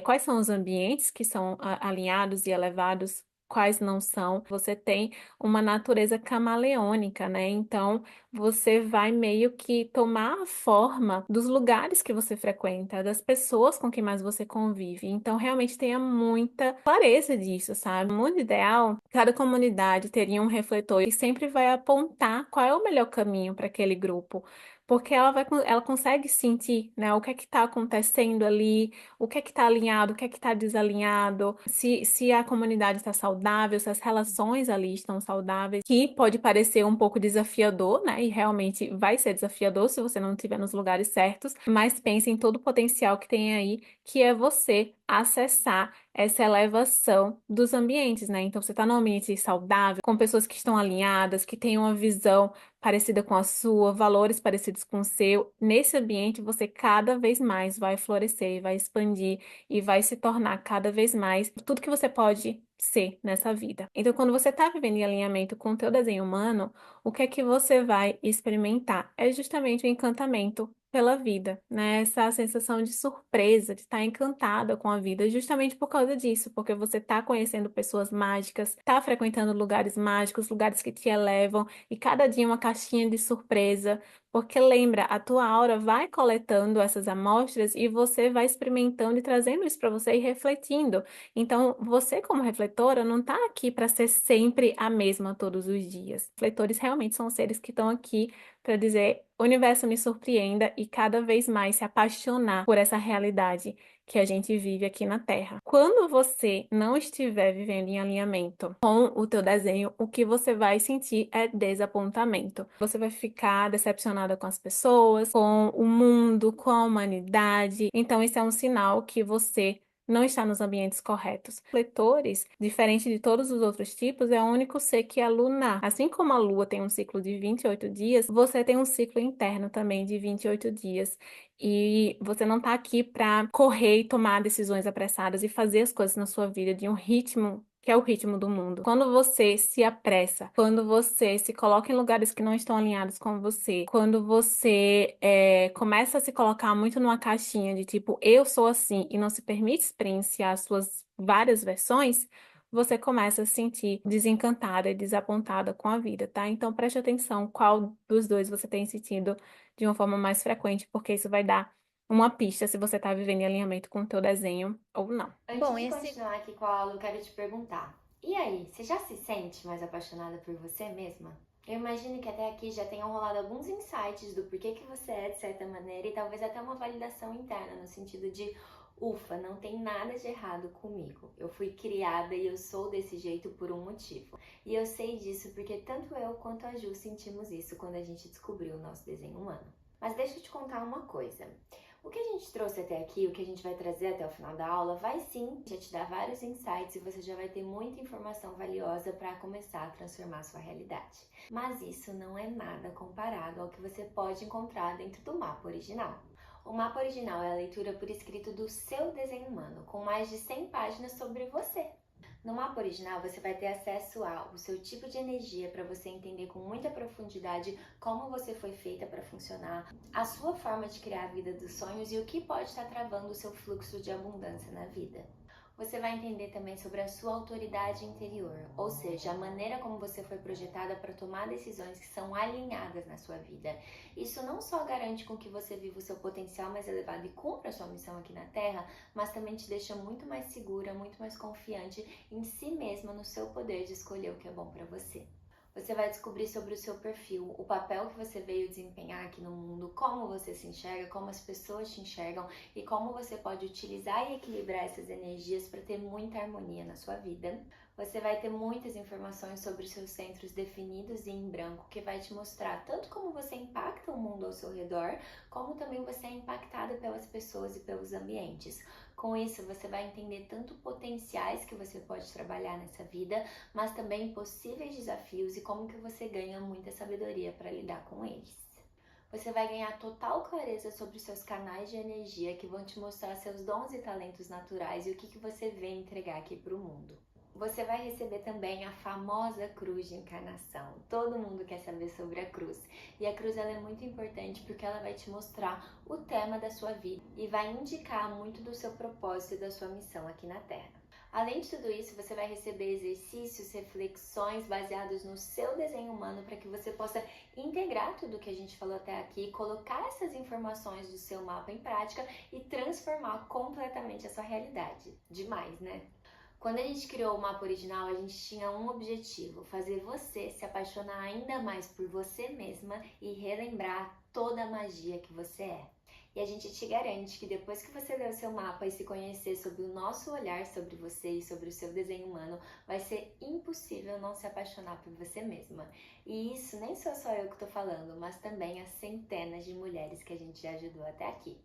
Quais são os ambientes que são alinhados e elevados, quais não são. Você tem uma natureza camaleônica, né? Então, você vai meio que tomar a forma dos lugares que você frequenta, das pessoas com quem mais você convive. Então, realmente tenha muita clareza disso, sabe? No mundo ideal, cada comunidade teria um refletor e sempre vai apontar qual é o melhor caminho para aquele grupo. Porque ela consegue sentir, né, o que é que está acontecendo ali, o que é que está alinhado, o que é que está desalinhado, se a comunidade está saudável, se as relações ali estão saudáveis, que pode parecer um pouco desafiador, né? E realmente vai ser desafiador se você não estiver nos lugares certos, mas pense em todo o potencial que tem aí, que é você acessar essa elevação dos ambientes, né? Então, você está num ambiente saudável, com pessoas que estão alinhadas, que têm uma visão parecida com a sua, valores parecidos com o seu. Nesse ambiente, você cada vez mais vai florescer, vai expandir e vai se tornar cada vez mais tudo que você pode ser nessa vida. Então, quando você está vivendo em alinhamento com o teu desenho humano, o que é que você vai experimentar? É justamente o encantamento pela vida, né? Essa sensação de surpresa, de estar encantada com a vida, justamente por causa disso, porque você está conhecendo pessoas mágicas, está frequentando lugares mágicos, lugares que te elevam, e cada dia uma caixinha de surpresa, porque lembra, a tua aura vai coletando essas amostras e você vai experimentando e trazendo isso para você e refletindo. Então, você como refletora não está aqui para ser sempre a mesma todos os dias. Refletores realmente são seres que estão aqui para dizer: o universo me surpreenda e cada vez mais se apaixonar por essa realidade que a gente vive aqui na Terra. Quando você não estiver vivendo em alinhamento com o teu desenho, o que você vai sentir é desapontamento. Você vai ficar decepcionada com as pessoas, com o mundo, com a humanidade. Então, isso é um sinal que você não está nos ambientes corretos. Refletores, diferente de todos os outros tipos, é o único ser que é lunar. Assim como a Lua tem um ciclo de 28 dias, você tem um ciclo interno também de 28 dias. E você não está aqui para correr e tomar decisões apressadas e fazer as coisas na sua vida de um ritmo que é o ritmo do mundo. Quando você se apressa, quando você se coloca em lugares que não estão alinhados com você, quando você começa a se colocar muito numa caixinha de tipo, eu sou assim, e não se permite experienciar as suas várias versões, você começa a se sentir desencantada e desapontada com a vida, tá? Então preste atenção qual dos dois você tem sentido de uma forma mais frequente, porque isso vai dar uma pista se você está vivendo em alinhamento com o teu desenho ou não. Antes Bom, de esse continuar aqui com a aula, eu quero te perguntar: e aí, você já se sente mais apaixonada por você mesma? Eu imagino que até aqui já tenham rolado alguns insights do porquê que você é de certa maneira e talvez até uma validação interna, no sentido de: ufa, não tem nada de errado comigo. Eu fui criada e eu sou desse jeito por um motivo. E eu sei disso porque tanto eu quanto a Ju sentimos isso quando a gente descobriu o nosso desenho humano. Mas deixa eu te contar uma coisa. O que a gente trouxe até aqui, o que a gente vai trazer até o final da aula, vai sim já te dar vários insights e você já vai ter muita informação valiosa para começar a transformar a sua realidade. Mas isso não é nada comparado ao que você pode encontrar dentro do mapa original. O mapa original é a leitura por escrito do seu desenho humano, com mais de 100 páginas sobre você. No mapa original, você vai ter acesso ao seu tipo de energia para você entender com muita profundidade como você foi feita para funcionar, a sua forma de criar a vida dos sonhos e o que pode estar travando o seu fluxo de abundância na vida. Você vai entender também sobre a sua autoridade interior, ou seja, a maneira como você foi projetada para tomar decisões que são alinhadas na sua vida. Isso não só garante com que você viva o seu potencial mais elevado e cumpra a sua missão aqui na Terra, mas também te deixa muito mais segura, muito mais confiante em si mesma, no seu poder de escolher o que é bom para você. Você vai descobrir sobre o seu perfil, o papel que você veio desempenhar aqui no mundo, como você se enxerga, como as pessoas te enxergam e como você pode utilizar e equilibrar essas energias para ter muita harmonia na sua vida. Você vai ter muitas informações sobre os seus centros definidos e em branco, que vai te mostrar tanto como você impacta o mundo ao seu redor, como também você é impactada pelas pessoas e pelos ambientes. Com isso, você vai entender tanto potenciais que você pode trabalhar nessa vida, mas também possíveis desafios e como que você ganha muita sabedoria para lidar com eles. Você vai ganhar total clareza sobre os seus canais de energia que vão te mostrar seus dons e talentos naturais e o que você vem entregar aqui para o mundo. Você vai receber também a famosa cruz de encarnação. Todo mundo quer saber sobre a cruz. E a cruz ela é muito importante porque ela vai te mostrar o tema da sua vida e vai indicar muito do seu propósito e da sua missão aqui na Terra. Além de tudo isso, você vai receber exercícios, reflexões baseados no seu desenho humano para que você possa integrar tudo que a gente falou até aqui, colocar essas informações do seu mapa em prática e transformar completamente a sua realidade. Demais, né? Quando a gente criou o mapa original, a gente tinha um objetivo: fazer você se apaixonar ainda mais por você mesma e relembrar toda a magia que você é. E a gente te garante que depois que você ler o seu mapa e se conhecer sobre o nosso olhar sobre você e sobre o seu desenho humano, vai ser impossível não se apaixonar por você mesma. E isso nem sou só eu que tô falando, mas também as centenas de mulheres que a gente já ajudou até aqui.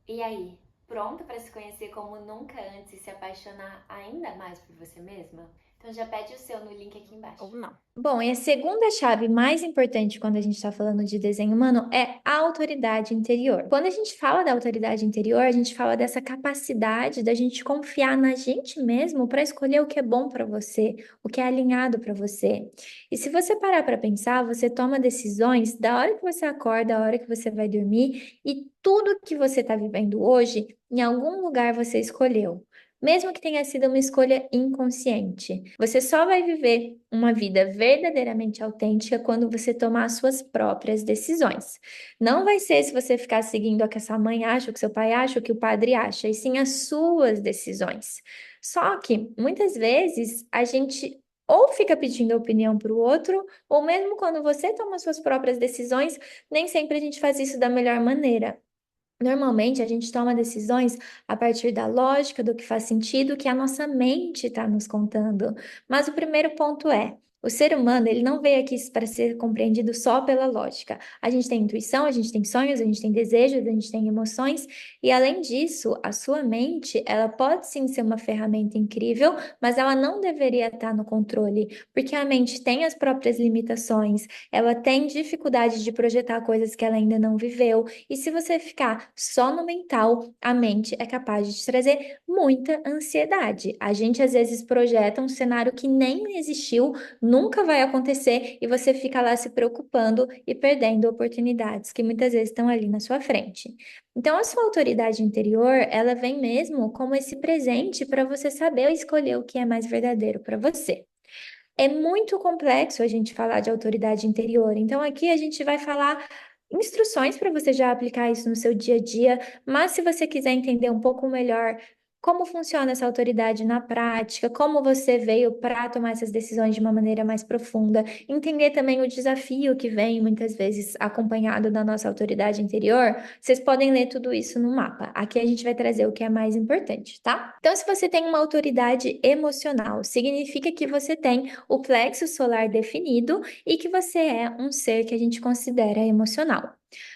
E aí, pronta para se conhecer como nunca antes e se apaixonar ainda mais por você mesma? Então já pede o seu no link aqui embaixo. Ou não. Bom, e a segunda chave mais importante quando a gente está falando de desenho humano é a autoridade interior. Quando a gente fala da autoridade interior, a gente fala dessa capacidade da gente confiar na gente mesmo para escolher o que é bom para você, o que é alinhado para você. E se você parar para pensar, você toma decisões da hora que você acorda, da hora que você vai dormir, e tudo que você está vivendo hoje, em algum lugar você escolheu. Mesmo que tenha sido uma escolha inconsciente, você só vai viver uma vida verdadeiramente autêntica quando você tomar as suas próprias decisões. Não vai ser se você ficar seguindo o que a sua mãe acha, o que seu pai acha, o que o padre acha, e sim as suas decisões. Só que muitas vezes a gente ou fica pedindo opinião para o outro, ou mesmo quando você toma suas próprias decisões, nem sempre a gente faz isso da melhor maneira. Normalmente, a gente toma decisões a partir da lógica, do que faz sentido, que a nossa mente está nos contando. Mas o primeiro ponto é: o ser humano, ele não veio aqui para ser compreendido só pela lógica. A gente tem intuição, a gente tem sonhos, a gente tem desejos, a gente tem emoções, e além disso, a sua mente, ela pode sim ser uma ferramenta incrível, mas ela não deveria estar no controle, porque a mente tem as próprias limitações, ela tem dificuldade de projetar coisas que ela ainda não viveu. E se você ficar só no mental, a mente é capaz de te trazer muita ansiedade. A gente às vezes projeta um cenário que nem existiu, nunca vai acontecer, e você fica lá se preocupando e perdendo oportunidades que muitas vezes estão ali na sua frente. Então, a sua autoridade interior, ela vem mesmo como esse presente para você saber escolher o que é mais verdadeiro para você. É muito complexo a gente falar de autoridade interior, então aqui a gente vai falar instruções para você já aplicar isso no seu dia a dia, mas se você quiser entender um pouco melhor como funciona essa autoridade na prática, como você veio para tomar essas decisões de uma maneira mais profunda, entender também o desafio que vem muitas vezes acompanhado da nossa autoridade interior, vocês podem ler tudo isso no mapa. Aqui a gente vai trazer o que é mais importante, tá? Então, se você tem uma autoridade emocional, significa que você tem o plexo solar definido e que você é um ser que a gente considera emocional.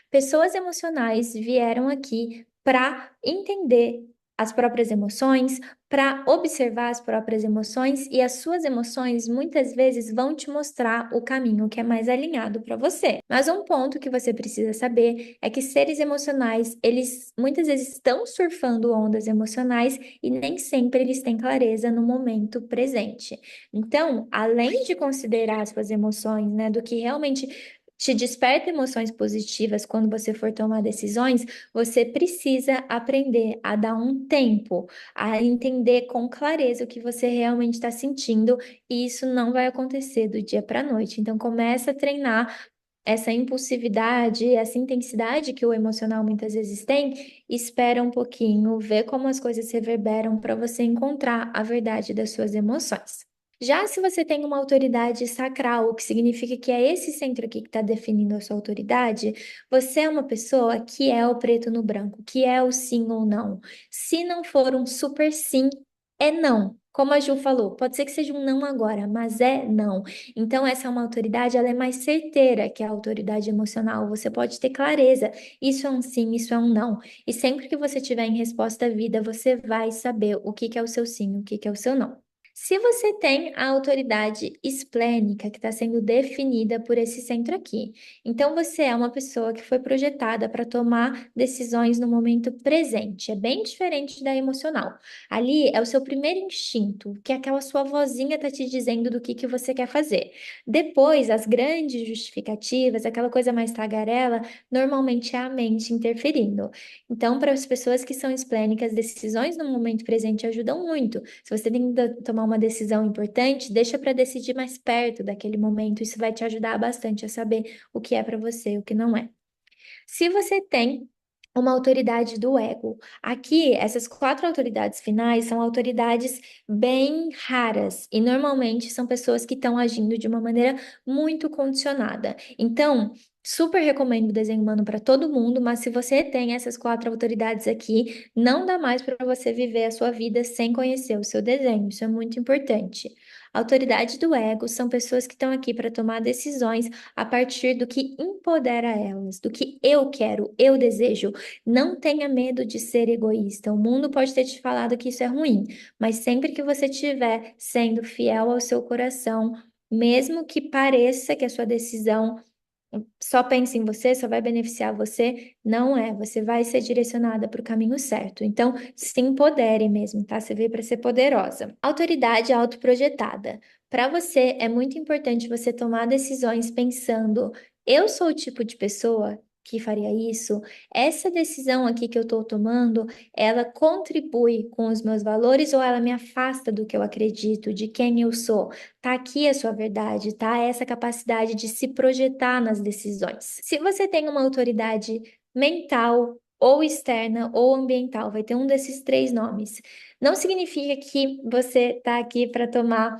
Pessoas emocionais vieram aqui para entender as próprias emoções, para observar as próprias emoções, e as suas emoções muitas vezes vão te mostrar o caminho que é mais alinhado para você. Mas um ponto que você precisa saber é que seres emocionais, eles muitas vezes estão surfando ondas emocionais e nem sempre eles têm clareza no momento presente. Então, além de considerar as suas emoções, né, do que realmente te desperta emoções positivas quando você for tomar decisões, você precisa aprender a dar um tempo, a entender com clareza o que você realmente está sentindo, e isso não vai acontecer do dia para a noite. Então, começa a treinar essa impulsividade, essa intensidade que o emocional muitas vezes tem, espera um pouquinho, vê como as coisas reverberam para você encontrar a verdade das suas emoções. Já se você tem uma autoridade sacral, o que significa que é esse centro aqui que está definindo a sua autoridade, você é uma pessoa que é o preto no branco, que é o sim ou não. Se não for um super sim, é não. Como a Ju falou, pode ser que seja um não agora, mas é não. Então, essa é uma autoridade, ela é mais certeira que a autoridade emocional. Você pode ter clareza. Isso é um sim, isso é um não. E sempre que você tiver em resposta à vida, você vai saber o que que é o seu sim, o que que é o seu não. Se você tem a autoridade esplênica que está sendo definida por esse centro aqui, então você é uma pessoa que foi projetada para tomar decisões no momento presente. É bem diferente da emocional. Ali é o seu primeiro instinto, que é aquela sua vozinha tá te dizendo do que você quer fazer. Depois, as grandes justificativas, aquela coisa mais tagarela, normalmente é a mente interferindo. Então, para as pessoas que são esplênicas, decisões no momento presente ajudam muito. Se você tem que tomar uma decisão importante, deixa para decidir mais perto daquele momento. Isso vai te ajudar bastante a saber o que é para você e o que não é. Se você tem uma autoridade do ego, aqui essas quatro autoridades finais são autoridades bem raras e normalmente são pessoas que estão agindo de uma maneira muito condicionada. Então, super recomendo o desenho humano para todo mundo, mas se você tem essas quatro autoridades aqui, não dá mais para você viver a sua vida sem conhecer o seu desenho. Isso é muito importante. A autoridade do ego são pessoas que estão aqui para tomar decisões a partir do que empodera elas, do que eu quero, eu desejo. Não tenha medo de ser egoísta. O mundo pode ter te falado que isso é ruim, mas sempre que você estiver sendo fiel ao seu coração, mesmo que pareça que a sua decisão só pense em você, só vai beneficiar você, não é. Você vai ser direcionada para o caminho certo. Então, se empodere mesmo, tá? Você veio para ser poderosa. Autoridade autoprojetada. Para você, é muito importante você tomar decisões pensando: eu sou o tipo de pessoa que faria isso? Essa decisão aqui que eu estou tomando, ela contribui com os meus valores ou ela me afasta do que eu acredito, de quem eu sou? Tá aqui a sua verdade, tá? Essa capacidade de se projetar nas decisões. Se você tem uma autoridade mental, ou externa, ou ambiental, vai ter um desses três nomes. Não significa que você tá aqui para tomar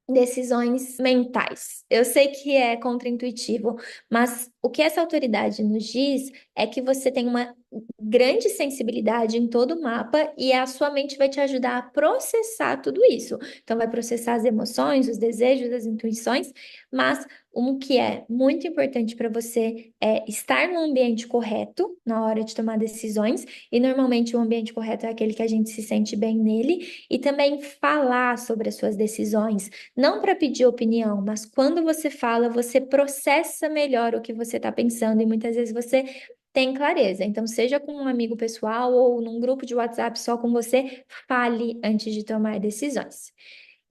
decisões mentais. Eu sei que é contraintuitivo, mas o que essa autoridade nos diz é que você tem uma grande sensibilidade em todo o mapa e a sua mente vai te ajudar a processar tudo isso. Então, vai processar as emoções, os desejos, as intuições, mas o que é muito importante para você é estar no ambiente correto na hora de tomar decisões, e normalmente o ambiente correto é aquele que a gente se sente bem nele, e também falar sobre as suas decisões não para pedir opinião, mas quando você fala, você processa melhor o que você está pensando e muitas vezes você tem clareza. Então, seja com um amigo pessoal ou num grupo de WhatsApp só com você, fale antes de tomar decisões.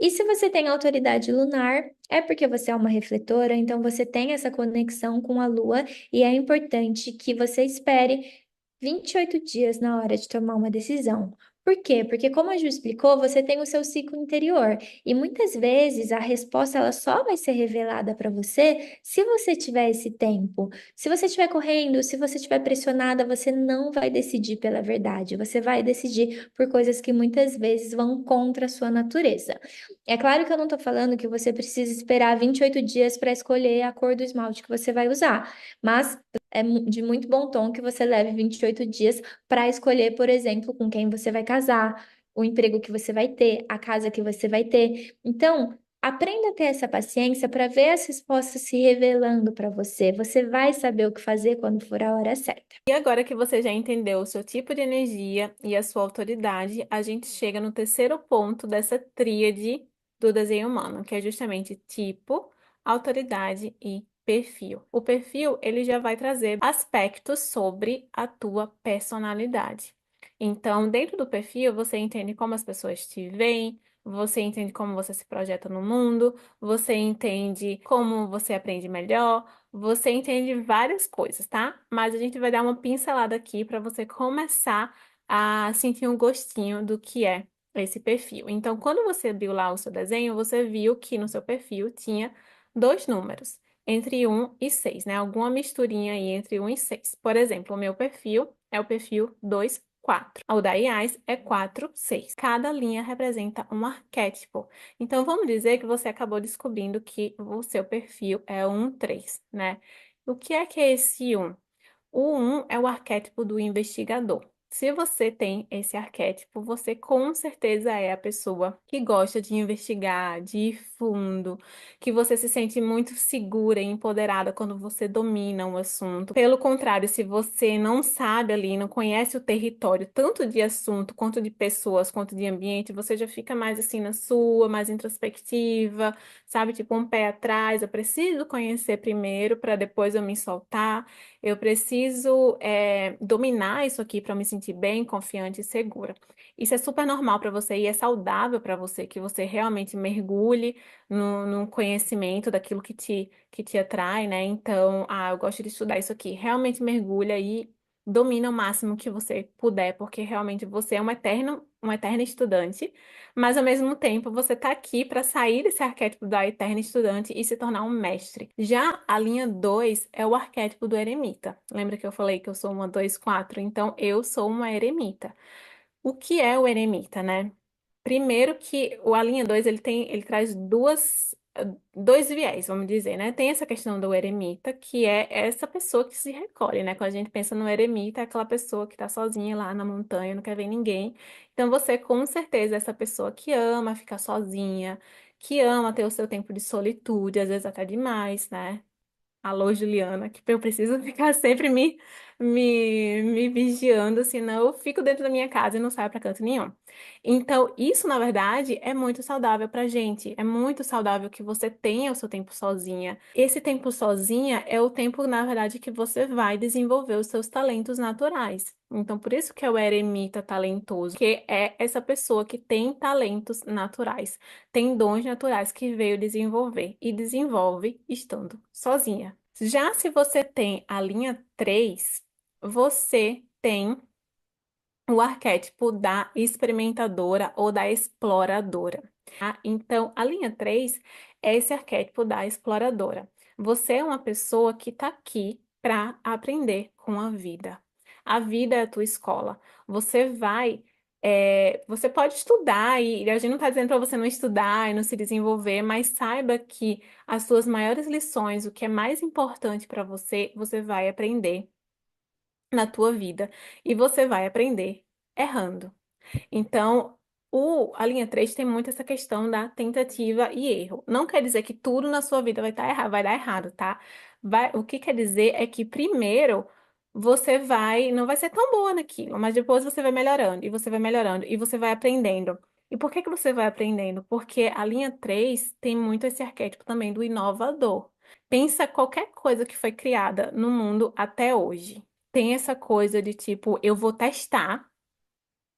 E se você tem autoridade lunar, é porque você é uma refletora, então você tem essa conexão com a Lua e é importante que você espere 28 dias na hora de tomar uma decisão. Por quê? Porque, como a Ju explicou, você tem o seu ciclo interior e muitas vezes a resposta ela só vai ser revelada para você se você tiver esse tempo. Se você estiver correndo, se você estiver pressionada, você não vai decidir pela verdade, você vai decidir por coisas que muitas vezes vão contra a sua natureza. É claro que eu não estou falando que você precisa esperar 28 dias para escolher a cor do esmalte que você vai usar, mas é de muito bom tom que você leve 28 dias para escolher, por exemplo, com quem você vai casar, o emprego que você vai ter, a casa que você vai ter. Então, aprenda a ter essa paciência para ver as respostas se revelando para você. Você vai saber o que fazer quando for a hora certa. E agora que você já entendeu o seu tipo de energia e a sua autoridade, a gente chega no terceiro ponto dessa tríade do desenho humano, que é justamente tipo, autoridade e perfil. O perfil, ele já vai trazer aspectos sobre a tua personalidade. Então, dentro do perfil, você entende como as pessoas te veem, você entende como você se projeta no mundo, você entende como você aprende melhor, você entende várias coisas, tá? Mas a gente vai dar uma pincelada aqui para você começar a sentir um gostinho do que é esse perfil. Então, quando você abriu lá o seu desenho, você viu que no seu perfil tinha dois números, entre 1 e 6, né? Alguma misturinha aí entre 1 e 6. Por exemplo, o meu perfil é o perfil 2, 4. O da IAS é 4, 6. Cada linha representa um arquétipo. Então, vamos dizer que você acabou descobrindo que o seu perfil é 1, 3, né? O que é esse 1? O 1 é o arquétipo do investigador. Se você tem esse arquétipo, você com certeza é a pessoa que gosta de investigar, de ir fundo, que você se sente muito segura e empoderada quando você domina um assunto. Pelo contrário, se você não sabe ali, não conhece o território, tanto de assunto, quanto de pessoas, quanto de ambiente, você já fica mais assim na sua, mais introspectiva, sabe? Tipo um pé atrás. Eu preciso conhecer primeiro para depois eu me soltar. Eu preciso dominar isso aqui para eu me sentir bem, confiante e segura. Isso é super normal para você e é saudável para você que você realmente mergulhe no conhecimento daquilo que te atrai, né? Então, eu gosto de estudar isso aqui. Realmente mergulha e domina o máximo que você puder, porque realmente você é uma eterna estudante, mas ao mesmo tempo você está aqui para sair desse arquétipo da eterna estudante e se tornar um mestre. Já a linha 2 é o arquétipo do eremita. Lembra que eu falei que eu sou uma 2, 4? Então eu sou uma eremita. O que é o eremita, né? Primeiro que a linha 2 ele traz dois viés, vamos dizer, né? Tem essa questão do eremita, que é essa pessoa que se recolhe, né? Quando a gente pensa no eremita, é aquela pessoa que tá sozinha lá na montanha, não quer ver ninguém. Então você, com certeza, é essa pessoa que ama ficar sozinha, que ama ter o seu tempo de solitude, às vezes até demais, né? Alô, Juliana, que eu preciso ficar sempre me vigiando, senão eu fico dentro da minha casa e não saio para canto nenhum. Então, isso, na verdade, é muito saudável pra gente. É muito saudável que você tenha o seu tempo sozinha. Esse tempo sozinha é o tempo, na verdade, que você vai desenvolver os seus talentos naturais. Então, por isso que é o eremita talentoso, que é essa pessoa que tem talentos naturais, tem dons naturais que veio desenvolver e desenvolve estando sozinha. Já se você tem a linha 3, você tem o arquétipo da experimentadora ou da exploradora. Tá? Então, a linha 3 é esse arquétipo da exploradora. Você é uma pessoa que está aqui para aprender com a vida. A vida é a tua escola. Você pode estudar e a gente não está dizendo para você não estudar e não se desenvolver, mas saiba que as suas maiores lições, o que é mais importante para você, você vai aprender na tua vida e você vai aprender errando. Então, a linha 3 tem muito essa questão da tentativa e erro. Não quer dizer que tudo na sua vida vai estar errado, vai dar errado, tá? O que quer dizer é que primeiro não vai ser tão boa naquilo, mas depois você vai melhorando, e você vai melhorando, e você vai aprendendo. E por que você vai aprendendo? Porque a linha 3 tem muito esse arquétipo também do inovador. Pensa qualquer coisa que foi criada no mundo até hoje. Tem essa coisa de tipo, eu vou testar.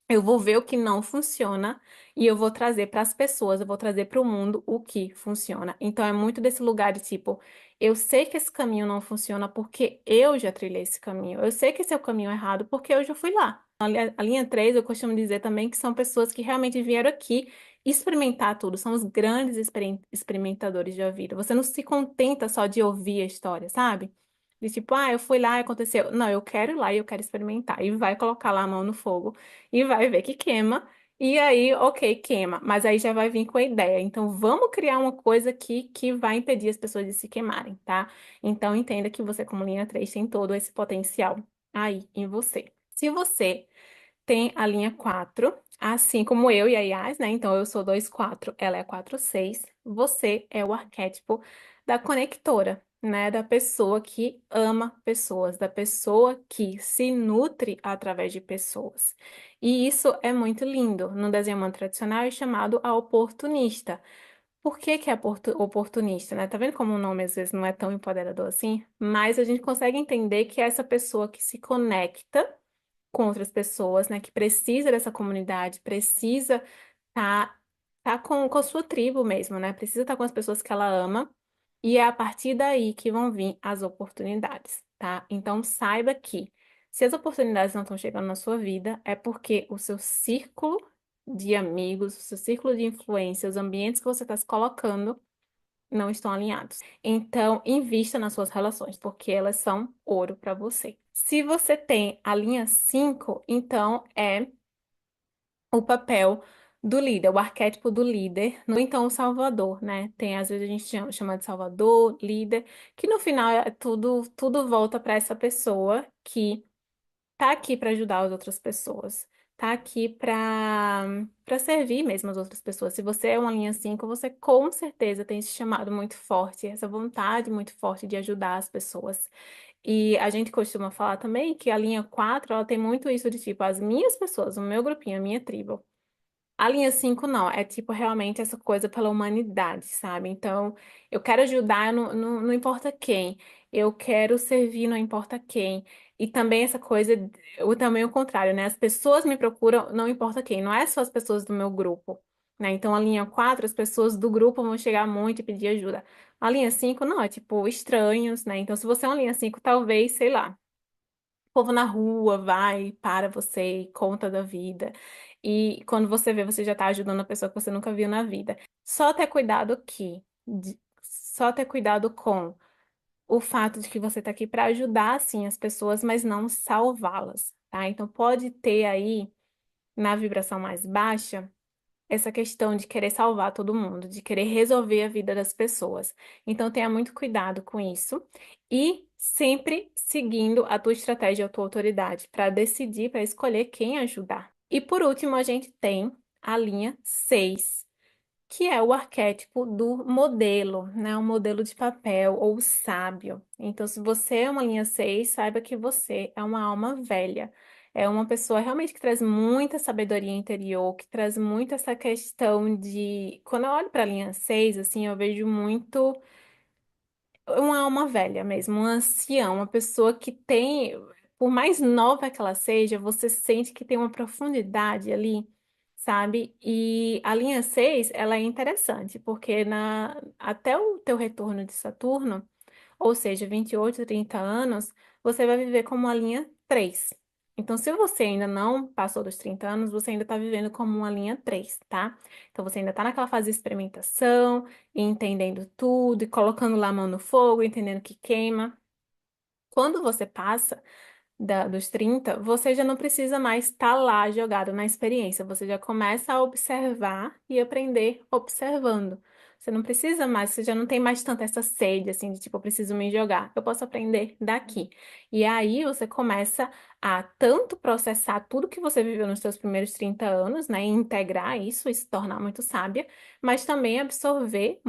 Eu vou ver o que não funciona e eu vou trazer para as pessoas, eu vou trazer para o mundo o que funciona. Então é muito desse lugar de tipo, eu sei que esse caminho não funciona porque eu já trilhei esse caminho. Eu sei que esse é o caminho errado porque eu já fui lá. A linha 3 eu costumo dizer também que são pessoas que realmente vieram aqui experimentar tudo, são os grandes experimentadores da vida. Você não se contenta só de ouvir a história, sabe? De tipo, eu fui lá e aconteceu. Não, eu quero ir lá e eu quero experimentar. E vai colocar lá a mão no fogo e vai ver que queima. E aí, ok, queima, mas aí já vai vir com a ideia. Então, vamos criar uma coisa aqui que vai impedir as pessoas de se queimarem, tá? Então, entenda que você, como linha 3 tem todo esse potencial aí em você. Se você tem a linha 4, assim como eu e a Yas, né? Então, eu sou 2, 4, ela é 4, 6. Você é o arquétipo da conectora, né? Da pessoa que ama pessoas, da pessoa que se nutre através de pessoas. E isso é muito lindo. No desenho humano tradicional é chamado a oportunista. Por que que é oportunista, né? Tá vendo como o nome às vezes não é tão empoderador assim? Mas a gente consegue entender que é essa pessoa que se conecta com outras pessoas, né? Que precisa dessa comunidade, precisa estar tá com a sua tribo mesmo, né? Precisa estar com as pessoas que ela ama. E é a partir daí que vão vir as oportunidades, tá? Então saiba que se as oportunidades não estão chegando na sua vida, é porque o seu círculo de amigos, o seu círculo de influência, os ambientes que você está se colocando não estão alinhados. Então, invista nas suas relações, porque elas são ouro para você. Se você tem a linha 5, então é o papel do líder, o arquétipo do líder, no então o salvador, né? Tem, às vezes a gente chama de salvador, líder, que no final é tudo volta para essa pessoa que tá aqui para ajudar as outras pessoas. Tá aqui para servir mesmo as outras pessoas. Se você é uma linha 5, você com certeza tem esse chamado muito forte, essa vontade muito forte de ajudar as pessoas. E a gente costuma falar também que a linha 4 ela tem muito isso de tipo, as minhas pessoas, o meu grupinho, a minha tribo. A linha 5 não, é tipo realmente essa coisa pela humanidade, sabe? Então, eu quero ajudar, não importa quem, eu quero servir, não importa quem. E também essa coisa, também o contrário, né? As pessoas me procuram, não importa quem, não é só as pessoas do meu grupo, né? Então, a linha 4 as pessoas do grupo vão chegar muito e pedir ajuda. A linha 5 não, é tipo estranhos, né? Então, se você é uma linha 5 talvez, sei lá. O povo na rua vai para você e conta da vida. E quando você vê, você já está ajudando a pessoa que você nunca viu na vida. Só ter cuidado aqui. Só ter cuidado com o fato de que você está aqui para ajudar, sim, as pessoas, mas não salvá-las, tá? Então pode ter aí, na vibração mais baixa, essa questão de querer salvar todo mundo, de querer resolver a vida das pessoas. Então tenha muito cuidado com isso e sempre seguindo a tua estratégia, a tua autoridade para decidir, para escolher quem ajudar. E por último, a gente tem a linha 6, que é o arquétipo do modelo, né? O modelo de papel ou o sábio. Então, se você é uma linha 6, saiba que você é uma alma velha. É uma pessoa realmente que traz muita sabedoria interior, que traz muito essa questão de. Quando eu olho para a linha 6, assim, eu vejo muito uma alma velha mesmo, um ancião, uma pessoa que tem, por mais nova que ela seja, você sente que tem uma profundidade ali, sabe? E a linha 6 ela é interessante, porque até o teu retorno de Saturno, ou seja, 28, 30 anos, você vai viver como uma linha 3. Então, se você ainda não passou dos 30 anos, você ainda está vivendo como uma linha 3, tá? Então, você ainda está naquela fase de experimentação, e entendendo tudo, e colocando lá a mão no fogo, entendendo que queima. Quando você passa dos 30, você já não precisa mais estar lá jogado na experiência. Você já começa a observar e aprender observando. Você não precisa mais, você já não tem mais tanta essa sede, assim, de tipo, eu preciso me jogar. Eu posso aprender daqui. E aí você começa a tanto processar tudo que você viveu nos seus primeiros 30 anos, né? E integrar isso e se tornar muito sábia, mas também absorver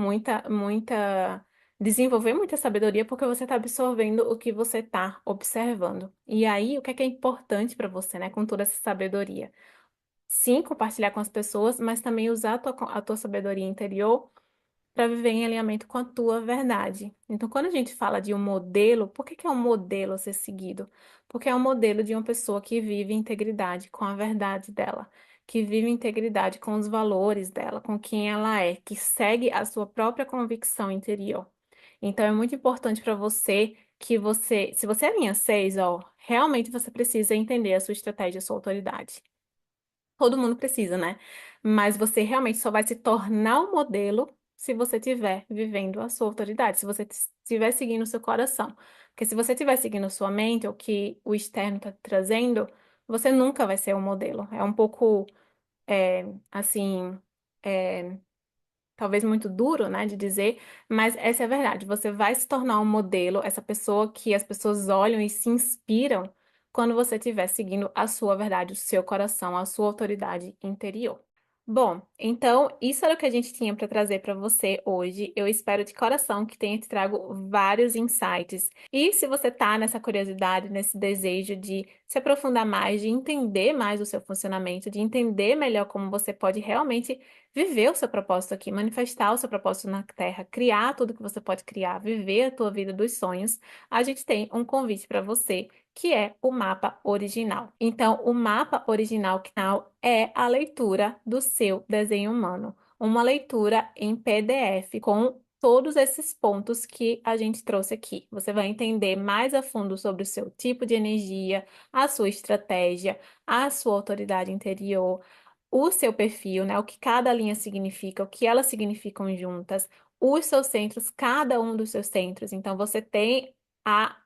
desenvolver muita sabedoria porque você está absorvendo o que você está observando. E aí, o que é importante para você, né, com toda essa sabedoria? Sim, compartilhar com as pessoas, mas também usar a tua sabedoria interior para viver em alinhamento com a tua verdade. Então, quando a gente fala de um modelo, por que que é um modelo a ser seguido? Porque é um modelo de uma pessoa que vive em integridade com a verdade dela, que vive em integridade com os valores dela, com quem ela é, que segue a sua própria convicção interior. Então, é muito importante para você se você é linha 6, ó, realmente você precisa entender a sua estratégia, a sua autoridade. Todo mundo precisa, né? Mas você realmente só vai se tornar um modelo se você estiver vivendo a sua autoridade, se você estiver seguindo o seu coração. Porque se você estiver seguindo sua mente, ou que o externo está trazendo, você nunca vai ser um modelo. É um pouco, assim, é, talvez muito duro, né, de dizer, mas essa é a verdade. Você vai se tornar um modelo, essa pessoa que as pessoas olham e se inspiram quando você estiver seguindo a sua verdade, o seu coração, a sua autoridade interior. Bom, então isso era o que a gente tinha para trazer para você hoje. Eu espero de coração que tenha te trago vários insights. E se você tá nessa curiosidade, nesse desejo de se aprofundar mais, de entender mais o seu funcionamento, de entender melhor como você pode realmente viver o seu propósito aqui, manifestar o seu propósito na Terra, criar tudo que você pode criar, viver a tua vida dos sonhos, a gente tem um convite para você, que é o mapa original. Então, o mapa original é a leitura do seu desenho humano. uma leitura em PDF com todos esses pontos que a gente trouxe aqui. Você vai entender mais a fundo sobre o seu tipo de energia, a sua estratégia, a sua autoridade interior, o seu perfil, né? O que cada linha significa, o que elas significam juntas, os seus centros, cada um dos seus centros. Então, você tem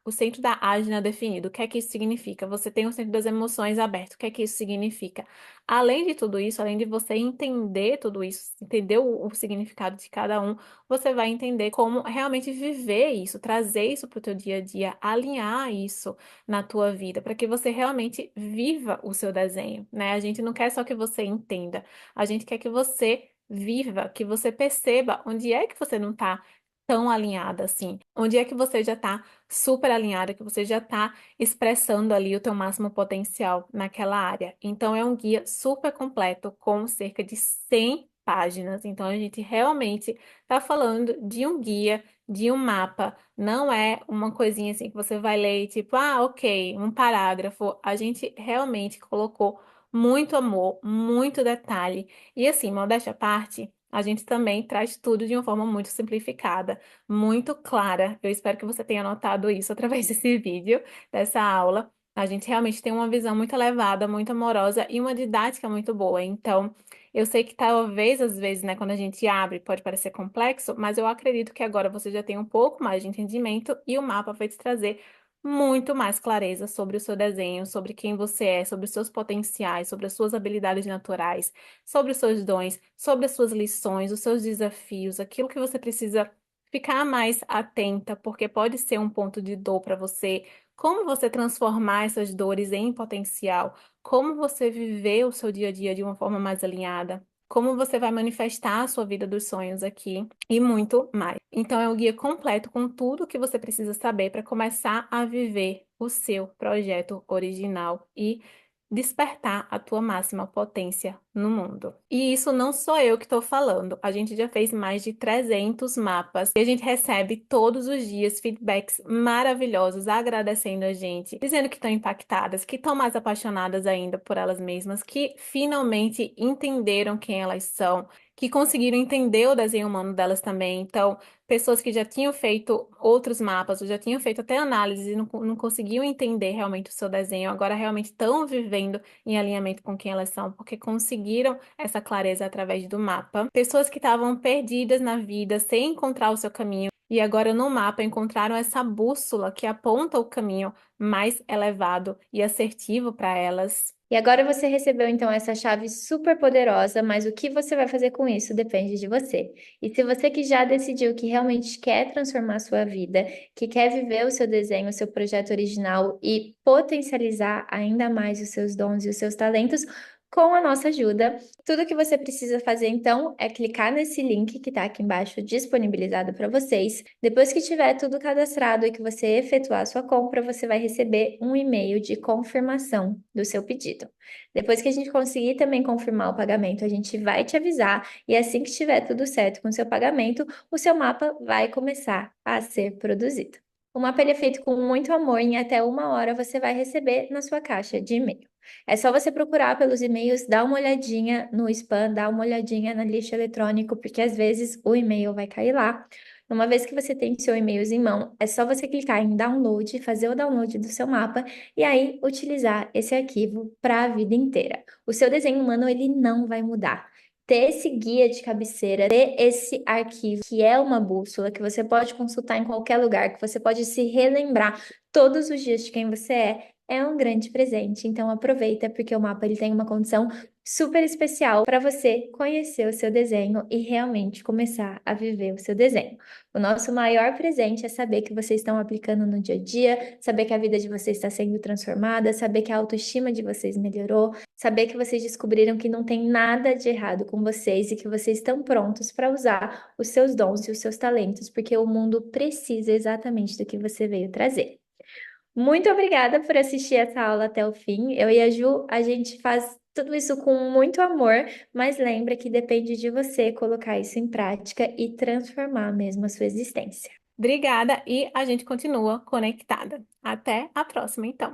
o centro da ágina definido. O que é que isso significa? Você tem o centro das emoções aberto. O que é que isso significa? Além de tudo isso, além de você entender tudo isso, entender o significado de cada um, você vai entender como realmente viver isso, trazer isso para o teu dia a dia, alinhar isso na tua vida, para que você realmente viva o seu desenho, né? A gente não quer só que você entenda, a gente quer que você viva, que você perceba onde é que você não está tão alinhada assim, onde é que você já está super alinhada, que você já está expressando ali o teu máximo potencial naquela área. Então é um guia super completo com cerca de 100 páginas. Então a gente realmente está falando de um guia, de um mapa, não é uma coisinha assim que você vai ler e tipo, ah, ok, um parágrafo. A gente realmente colocou muito amor, muito detalhe. E assim, modéstia à parte, a gente também traz tudo de uma forma muito simplificada, muito clara. Eu espero que você tenha notado isso através desse vídeo, dessa aula. A gente realmente tem uma visão muito elevada, muito amorosa e uma didática muito boa. Então, eu sei que talvez, às vezes, né, quando a gente abre, pode parecer complexo, mas eu acredito que agora você já tem um pouco mais de entendimento e o mapa vai te trazer muito mais clareza sobre o seu desenho, sobre quem você é, sobre os seus potenciais, sobre as suas habilidades naturais, sobre os seus dons, sobre as suas lições, os seus desafios, aquilo que você precisa ficar mais atenta, porque pode ser um ponto de dor para você. Como você transformar essas dores em potencial? Como você viver o seu dia a dia de uma forma mais alinhada? Como você vai manifestar a sua vida dos sonhos aqui e muito mais. Então, é um guia completo com tudo que você precisa saber para começar a viver o seu projeto original e despertar a tua máxima potência no mundo. E isso não sou eu que estou falando. A gente já fez mais de 300 mapas e a gente recebe todos os dias feedbacks maravilhosos agradecendo a gente, dizendo que estão impactadas, que estão mais apaixonadas ainda por elas mesmas, que finalmente entenderam quem elas são, que conseguiram entender o desenho humano delas também. Então, pessoas que já tinham feito outros mapas, ou já tinham feito até análises e não conseguiam entender realmente o seu desenho, agora realmente estão vivendo em alinhamento com quem elas são, porque conseguiram essa clareza através do mapa. Pessoas que estavam perdidas na vida, sem encontrar o seu caminho, e agora no mapa encontraram essa bússola que aponta o caminho mais elevado e assertivo para elas. E agora você recebeu então essa chave super poderosa, mas o que você vai fazer com isso depende de você. E se você que já decidiu que realmente quer transformar a sua vida, que quer viver o seu desenho, o seu projeto original e potencializar ainda mais os seus dons e os seus talentos, com a nossa ajuda, tudo que você precisa fazer então é clicar nesse link que está aqui embaixo disponibilizado para vocês. Depois que tiver tudo cadastrado e que você efetuar a sua compra, você vai receber um e-mail de confirmação do seu pedido. Depois que a gente conseguir também confirmar o pagamento, a gente vai te avisar e assim que estiver tudo certo com o seu pagamento, o seu mapa vai começar a ser produzido. O mapa ele é feito com muito amor e em até 1 hora você vai receber na sua caixa de e-mail. É só você procurar pelos e-mails, dar uma olhadinha no spam, dar uma olhadinha na lixo eletrônico, porque às vezes o e-mail vai cair lá. Uma vez que você tem seu e-mail em mão, é só você clicar em download, fazer o download do seu mapa e aí utilizar esse arquivo para a vida inteira. O seu desenho humano ele não vai mudar. Ter esse guia de cabeceira, ter esse arquivo que é uma bússola que você pode consultar em qualquer lugar, que você pode se relembrar todos os dias de quem você é um grande presente. Então aproveita porque o mapa ele tem uma condição super especial para você conhecer o seu desenho e realmente começar a viver o seu desenho. O nosso maior presente é saber que vocês estão aplicando no dia a dia, saber que a vida de vocês está sendo transformada, saber que a autoestima de vocês melhorou, saber que vocês descobriram que não tem nada de errado com vocês e que vocês estão prontos para usar os seus dons e os seus talentos, porque o mundo precisa exatamente do que você veio trazer. Muito obrigada por assistir essa aula até o fim. Eu e a Ju, a gente faz tudo isso com muito amor, mas lembra que depende de você colocar isso em prática e transformar mesmo a sua existência. Obrigada e a gente continua conectada. Até a próxima, então.